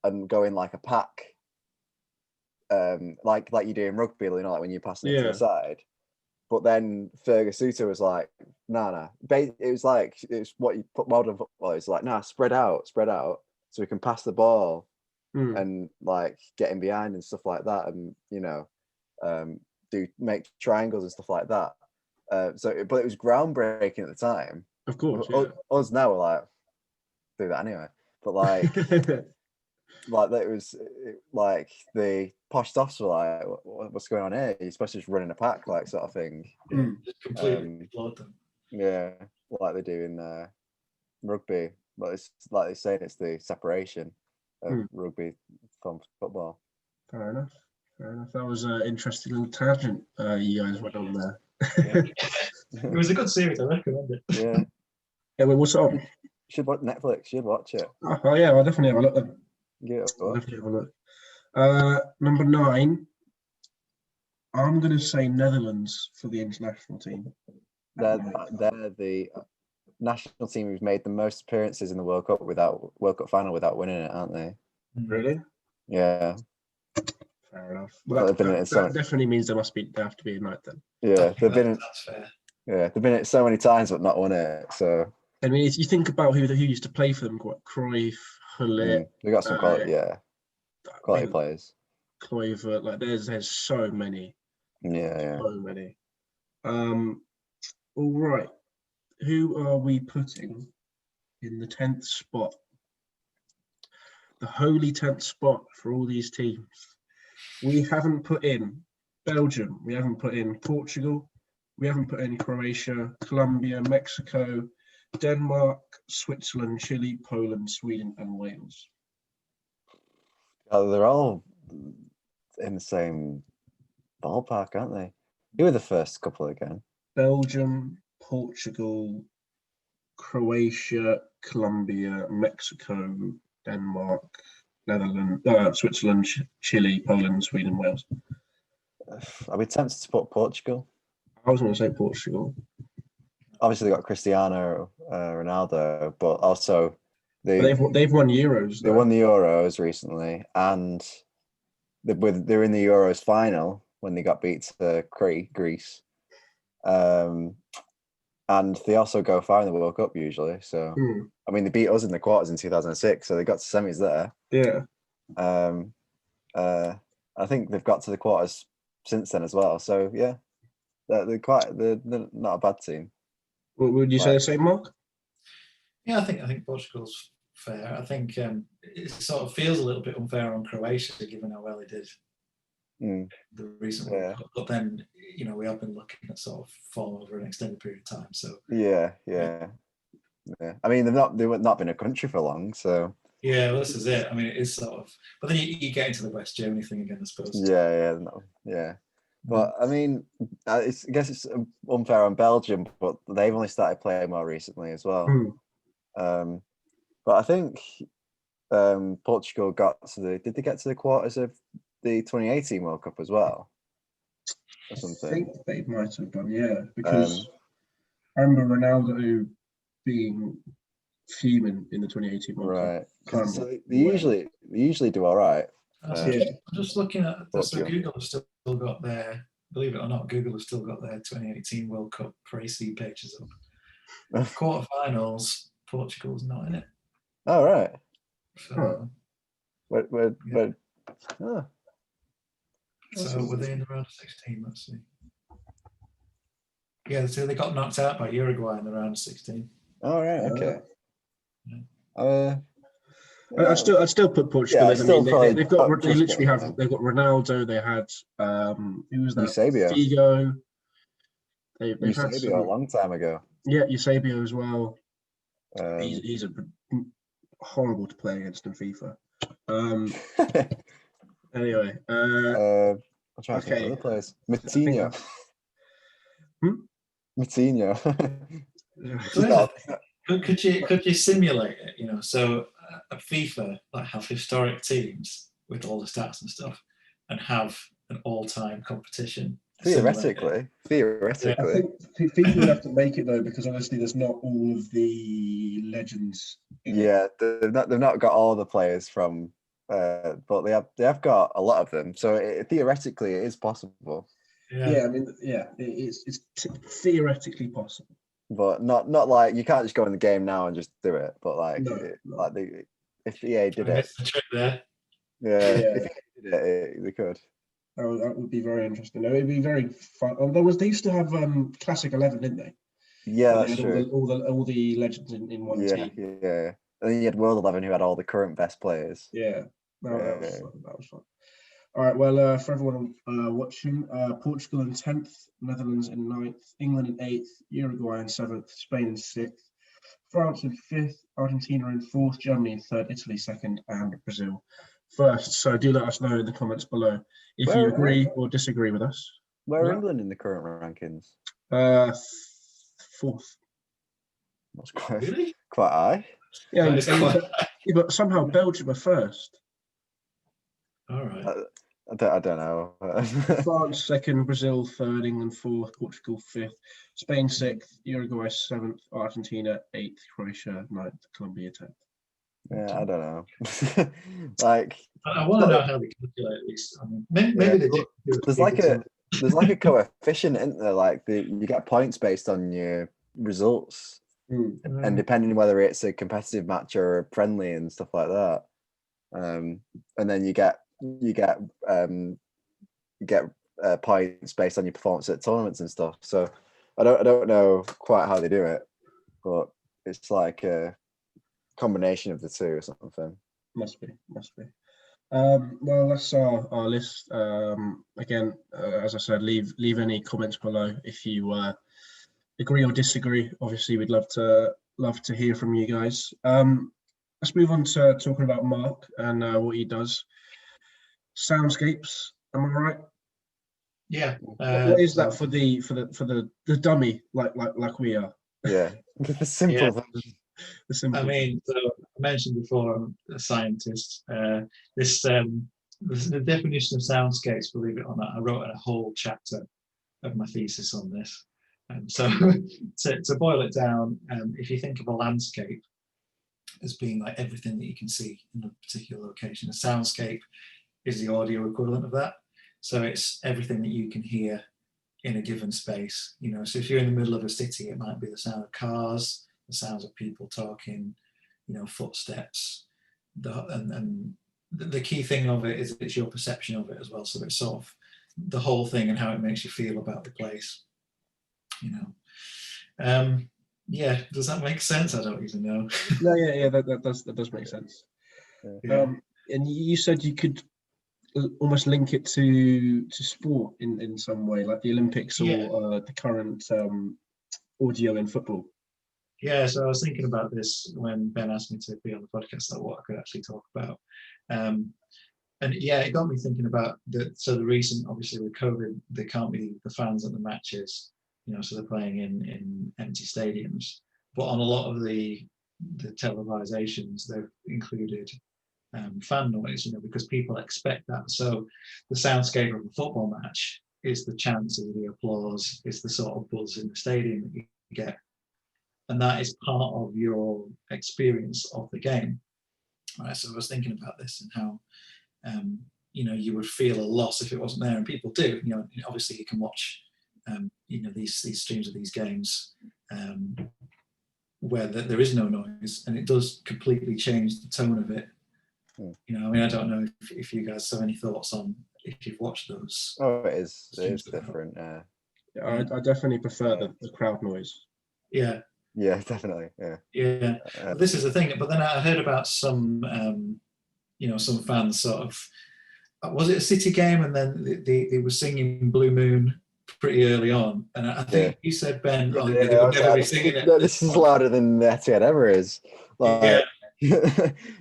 and go in like a pack, like you do in rugby, you know, like when you're passing it to the side. But then Fergusuta was like, no. It was what you put modern football. It's like, nah, spread out, so we can pass the ball and like get in behind and stuff like that, and you know, make triangles and stuff like that. But it was groundbreaking at the time. Of course, us now are like, do that anyway. But like, like that was like the posh toffs were like, what's going on here? You're supposed to just run in a pack, like sort of thing. Just completely flawed them. Yeah, like they do in rugby. But it's like they're saying it's the separation of rugby from football. Fair enough. That was an interesting little tangent you guys went on there. It was a good series. I recommend it. Yeah. Yeah, well, what's up? Should watch Netflix. Should watch it. Oh yeah, I'll definitely have a look then. Yeah, I'll definitely have a look. Number 9. I'm going to say Netherlands for the international team. They're the national team who's made the most appearances in the World Cup final without winning it, aren't they? Really? Yeah. Fair enough. Well, that definitely means they have to be in night then. Yeah, that's fair. Yeah, they've been in it so many times but not won it. So I mean, you think about who used to play for them: Cruyff, Hullet. They got some quality, quality players. Kluivert, like there's so many. Yeah. So many. All right. Who are we putting in the 10th spot? The holy 10th spot for all these teams. We haven't put in Belgium. We haven't put in Portugal. We haven't put in Croatia, Colombia, Mexico, Denmark, Switzerland, Chile, Poland, Sweden, and Wales. They're all in the same ballpark, aren't they? Who were the first couple again? Belgium, Portugal, Croatia, Colombia, Mexico, Denmark, Netherlands, Switzerland, Chile, Poland, Sweden, Wales. Are we tempted to put Portugal? I was going to say Portugal. Obviously, they got Cristiano Ronaldo, but also they've won Euros. They won the Euros recently, and they're in the Euros final when they got beat to Greece. And they also go far in the World Cup usually. So I mean, they beat us in the quarters in 2006, so they got to semis there. Yeah. I think they've got to the quarters since then as well. So yeah, they're not a bad team. Would you say the same, Mark? Yeah, I think Portugal's fair. I think it sort of feels a little bit unfair on Croatia given how well they did the recent World Cup. But then, you know, we have been looking at sort of form over an extended period of time. So yeah. I mean, they've not been a country for long, so yeah, well, this is it. I mean, it is sort of, but then you get into the West Germany thing again, I suppose. Yeah. But I mean, I guess it's unfair on Belgium, but they've only started playing more recently as well. But I think Portugal did they get to the quarters of the 2018 World Cup as well? Or something? I think they might have done, yeah. Because I remember Ronaldo being fuming in the 2018 World Cup. So they usually do all right. I'm just looking at so Google have still got their, believe it or not, Google have still got their 2018 World Cup précis pages up. Quarterfinals, Portugal's not in it. Oh right. So, So were they in the round of 16? Let's see. Yeah, so they got knocked out by Uruguay in the round of 16. All right. Okay. I'd still put Portugal in. They've got Ronaldo. They had who was that? Eusebio. Figo. They've had a long time ago. Yeah, Eusebio as well. He's horrible to play against in FIFA. Anyway, I'm trying to think of other players. Matinho. Matinho. Could you simulate it? You know, so at FIFA like have historic teams with all the stats and stuff, and have an all-time competition. Theoretically. I think FIFA would have to make it though, because obviously there's not all of the legends. Yeah, they've not got all the players from, but they have got a lot of them. So theoretically, it is possible. Yeah, I mean, it's theoretically possible, but not like you can't just go in the game now and just do it. But like, no. if EA did it, the trick there. if EA did it, they could. That would be very interesting. It would be very fun. They used to have Classic 11, didn't they? Yeah, that's true. All the legends in one team. Yeah. And then you had World 11, who had all the current best players. Yeah, that was fun. All right, well, for everyone watching, Portugal in 10th, Netherlands in 9th, England in 8th, Uruguay in 7th, Spain in 6th, France in 5th, Argentina in 4th, Germany in 3rd, Italy 2nd, and Brazil 1st. So do let us know in the comments below if you agree or disagree with us. Where are England in the current rankings? 4th. That's quite high. Yeah, but somehow Belgium are 1st. All right. I don't know. France 2nd, Brazil 3rd, England 4th, Portugal 5th, Spain 6th, Uruguay 7th, Argentina 8th, Croatia 9th, Colombia 10th. Yeah, I don't know. Like, I want to know how they calculate these. I mean, maybe they do. There's like a coefficient, isn't there? Like you get points based on your results, and depending whether it's a competitive match or a friendly and stuff like that. And then you get points based on your performance at tournaments and stuff. So I don't know quite how they do it, but it's like a combination of the two or something. Must be. Well, that's our list. Again, as I said, leave any comments below if you agree or disagree. Obviously, we'd love to hear from you guys. Let's move on to talking about Marc and what he does. Soundscapes, am I right? Yeah. What is that for the dummy like we are? Yeah, the simple version. I mean, so I mentioned before, I'm a scientist. The definition of soundscapes, believe it or not, I wrote a whole chapter of my thesis on this. So to boil it down, if you think of a landscape as being like everything that you can see in a particular location, a soundscape is the audio equivalent of that. So it's everything that you can hear in a given space. You know, so if you're in the middle of a city, it might be the sound of cars, the sounds of people talking, you know, footsteps. And the key thing of it is it's your perception of it as well. So it's sort of the whole thing and how it makes you feel about the place. You know, yeah. Does that make sense? I don't even know. No, yeah, that does make sense. Yeah. And you said you could almost link it to sport in some way, like the Olympics or the current audio in football. Yeah, so I was thinking about this when Ben asked me to be on the podcast, like what I could actually talk about. And yeah, it got me thinking about the recent, obviously with COVID, there can't be the fans at the matches, you know, so they're playing in empty stadiums. But on a lot of the televisations, they've included fan noise, you know, because people expect that. So the soundscape of a football match is the chants, the applause, is the sort of buzz in the stadium that you get. And that is part of your experience of the game. Right, so I was thinking about this and how, you know, you would feel a loss if it wasn't there, and people do. You know, obviously you can watch, you know, these streams of these games where there is no noise, and it does completely change the tone of it. You know, I mean, I don't know if you guys have any thoughts on if you've watched those. Oh, it is different. Yeah, I definitely prefer the crowd noise. Yeah. Yeah, definitely. Yeah. This is the thing. But then I heard about some, you know, some fans sort of, was it a City game? And then they were singing Blue Moon pretty early on. And I think you said, Ben, they would never be singing it. No, this is louder than the Etihad ever is. Like,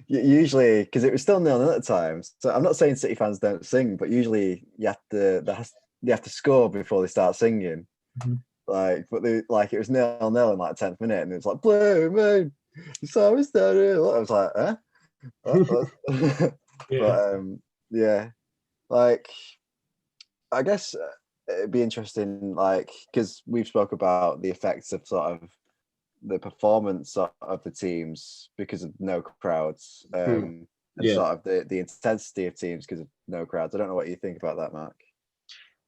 usually, because it was still 0-0 at the time. So I'm not saying City fans don't sing, but usually you have to score before they start singing. Mm-hmm. Like, but they like it was 0-0 in like 10th minute, and it was like blue moon. So I was there. I was like, eh? But yeah, like I guess it'd be interesting, like because we've spoke about the effects of sort of the performance of the teams because of no crowds, and sort of the intensity of teams because of no crowds. I don't know what you think about that, Mark.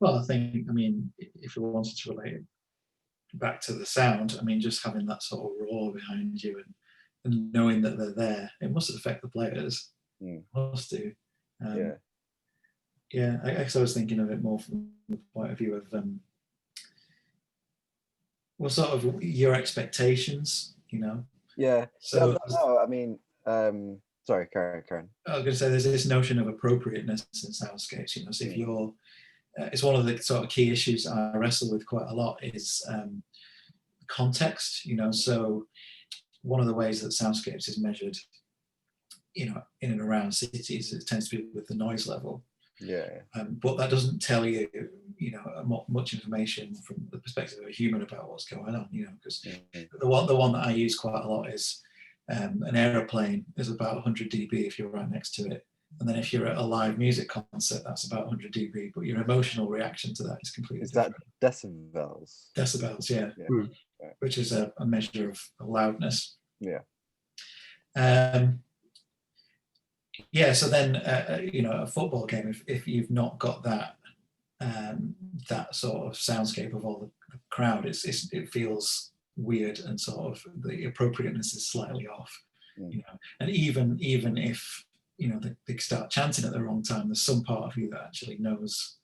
Well, I mean, if you wanted to relate it back to the sound, I mean, just having that sort of roar behind you and knowing that they're there, it must affect the players. It must do. Yeah, I guess I was thinking of it more from the point of view of well, sort of your expectations, you know. Yeah. So no, I mean, sorry, Karen. I was going to say there's this notion of appropriateness in soundscapes, you know. So if you're, it's one of the sort of key issues I wrestle with quite a lot is context, you know. So one of the ways that soundscapes is measured, you know, in and around cities, it tends to be with the noise level. Yeah. But that doesn't tell you, you know, much information from the perspective of a human about what's going on, you know, because the one that I use quite a lot is an aeroplane is about 100 dB if you're right next to it. And then if you're at a live music concert, that's about 100 dB, but your emotional reaction to that is completely different. Is that decibels? Decibels, yeah. Which is a measure of loudness. Yeah. Yeah, so then, you know, a football game, if you've not got that that sort of soundscape of all the crowd, it feels weird, and sort of the appropriateness is slightly off, you know. And even if, you know, they start chanting at the wrong time, there's some part of you that actually knows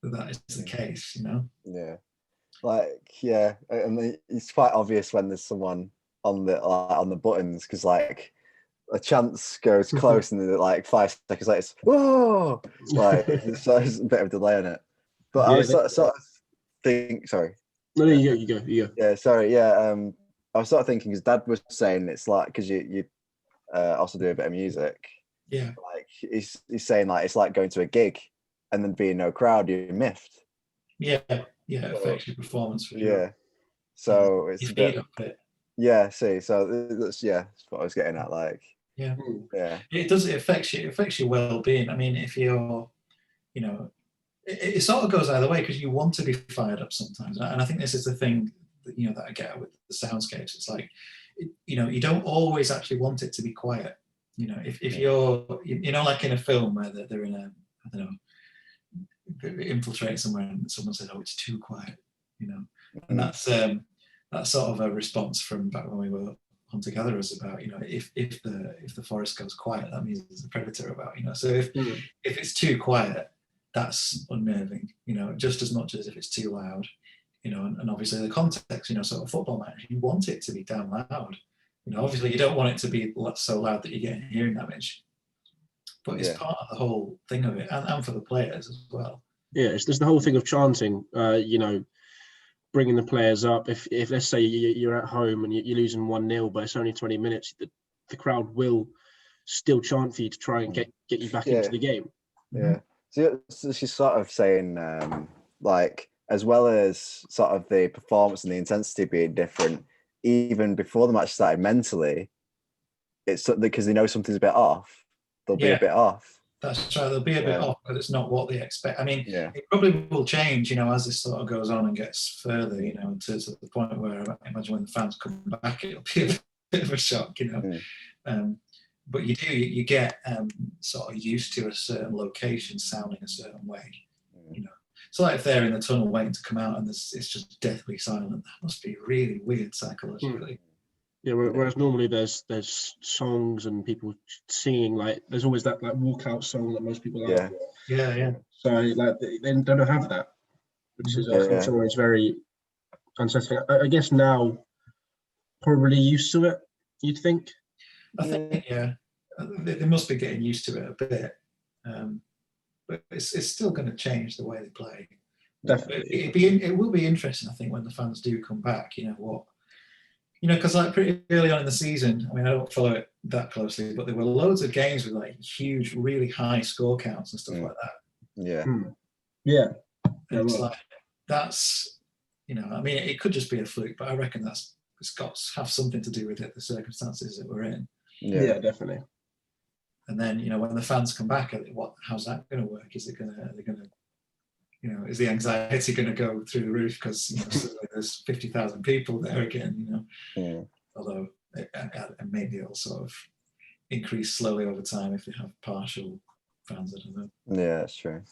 that is the case, you know. Yeah, like I mean, it's quite obvious when there's someone on the buttons, because like a chance goes close and then like 5 seconds later it's whoa, like so there's a bit of delay on it. But I was sort of think sorry. No, you go. Yeah, sorry. I was sort of thinking, because Dad was saying it's like, because you also do a bit of music. Yeah. Like he's saying like it's like going to a gig and then being no crowd, you're miffed. Yeah, it affects your performance for sure. Yeah. So it's a bit. Yeah, see, so that's what I was getting at. Like, yeah, it does. It affects your well-being. I mean, if you're, you know, it sort of goes either way, because you want to be fired up sometimes, and I think this is the thing that, you know, that I get with the soundscapes. It's like, you know, you don't always actually want it to be quiet. You know, if you're, you know, like in a film where they're in a, I don't know, infiltrate somewhere and someone says, "Oh, it's too quiet," you know, and that's sort of a response from back when we were hunter gatherers about, you know, if the forest goes quiet, that means there's a predator about, you know. So if it's too quiet, that's unnerving, you know, just as much as if it's too loud, you know. And obviously the context, you know, sort of football match, you want it to be damn loud, you know. Obviously you don't want it to be so loud that you get hearing damage, but it's part of the whole thing of it, and for the players as well. Yeah, there's the whole thing of chanting, you know, bringing the players up. If let's say you're at home and you're losing 1-0, but it's only 20 minutes, the crowd will still chant for you to try and get you back into the game. Yeah. So she's sort of saying, like, as well as sort of the performance and the intensity being different, even before the match started mentally, it's because they know something's a bit off. They'll be a bit off. That's right. They'll be a bit off, but it's not what they expect. I mean, it probably will change, you know, as this sort of goes on and gets further, you know, to the point where I imagine when the fans come back, it'll be a bit of a shock, you know. But you get sort of used to a certain location sounding a certain way, you know. So like if they're in the tunnel waiting to come out and it's just deathly silent, that must be really weird psychologically. Yeah, whereas normally there's songs and people singing, like there's always that like walkout song that most people like. Yeah. So like they don't have that, which is I'm sure it's very unsettling. I guess now probably used to it, you'd think. I think they must be getting used to it a bit, but it's still going to change the way they play. Definitely, it will be interesting, I think, when the fans do come back. You know what. You know, because like pretty early on in the season, I mean, I don't follow it that closely, but there were loads of games with like huge, really high score counts and stuff like that. Yeah. And it's like, that's I mean, it could just be a fluke, but I reckon it's got to have something to do with it, the circumstances that we're in. Yeah, definitely. And then, when the fans come back, how's that going to work? Is the anxiety going to go through the roof because suddenly there's 50,000 people there again? Although maybe it'll sort of increase slowly over time if they have partial fans. I don't know. Yeah, that's true.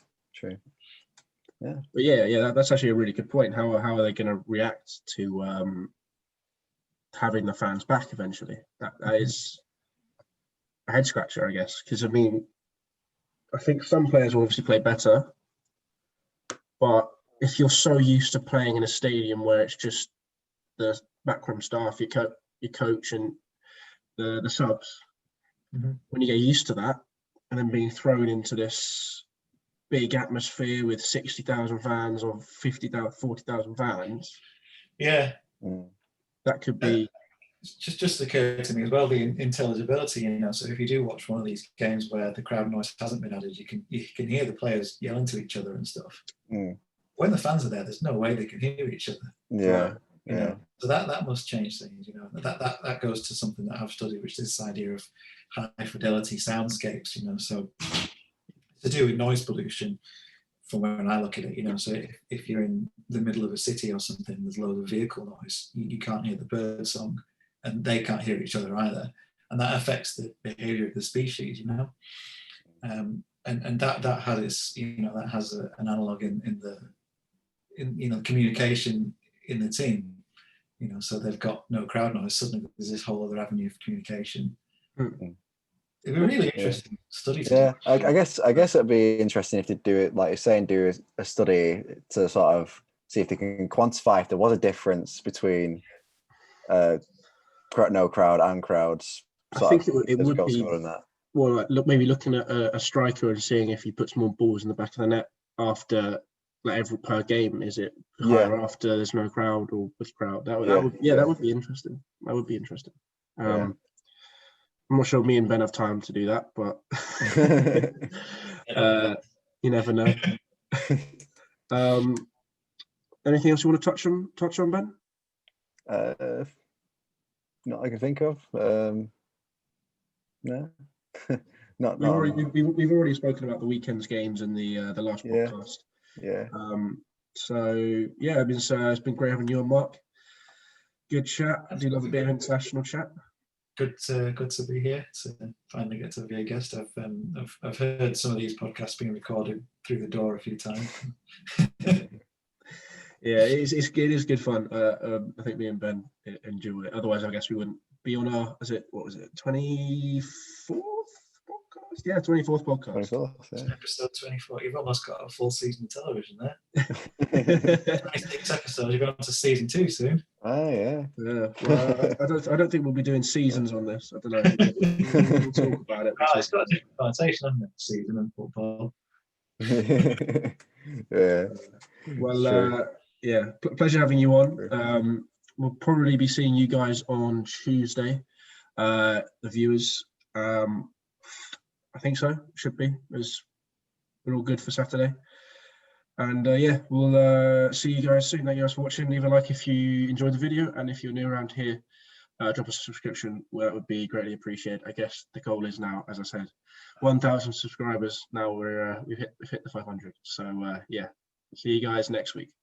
Yeah. But that's actually a really good point. How are they going to react to having the fans back eventually? That is a head scratcher, I guess, because I mean, I think some players will obviously play better, but if you're so used to playing in a stadium where it's just the backroom staff, your coach and the subs, when you get used to that and then being thrown into this big atmosphere with 60,000 fans or 50,000, 40,000 fans, that could be. Just occurred to me as well, the intelligibility. So if you do watch one of these games where the crowd noise hasn't been added, you can hear the players yelling to each other and stuff. When the fans are there's no way they can hear each other. So that must change things. That goes to something that I've studied, which is this idea of high fidelity soundscapes. So to do with noise pollution, from when I look at it, so if you're in the middle of a city or something, there's loads of vehicle noise, you can't hear the bird song, and they can't hear each other either, and that affects the behavior of the species. And that has that has an analog in the communication in the team. So they've got no crowd noise. Suddenly there's this whole other avenue of communication. It'd be really interesting study. I guess it'd be interesting if they do it, like you're saying, do a study to sort of see if they can quantify if there was a difference between no crowd and crowds. I think it would be that. Well, maybe looking at a striker and seeing if he puts more balls in the back of the net after every per game. Is it higher after there's no crowd or with crowd? That would be interesting. That would be interesting. I'm not sure me and Ben have time to do that, but you never know. Anything else you want to touch on, Ben? Not I can think of. No. We've already spoken about the weekend's games in the last podcast. It's been great having you on, Mark. Good chat. I do love a bit of international chat. Good to be here. To finally get to be a guest. I've heard some of these podcasts being recorded through the door a few times. It is good fun. I think me and Ben enjoy it. Otherwise, I guess we wouldn't be on our 24th podcast? Yeah, 24th podcast. 24th, Episode 24. You've almost got a full season of television there. 26 episodes. You're going to season 2 soon. Oh yeah. Well, I don't think we'll be doing seasons on this. I don't know. We'll talk about it. It's got a different connotation, hasn't it? Season and football. Well, pleasure having you on. We'll probably be seeing you guys on Tuesday. The viewers, I think so. Should be. We're all good for Saturday. And we'll see you guys soon. Thank you guys for watching. Leave a like if you enjoyed the video, and if you're new around here, drop us a subscription. That would be greatly appreciated. I guess the goal is now, as I said, 1,000 subscribers. Now we've hit the 500. So see you guys next week.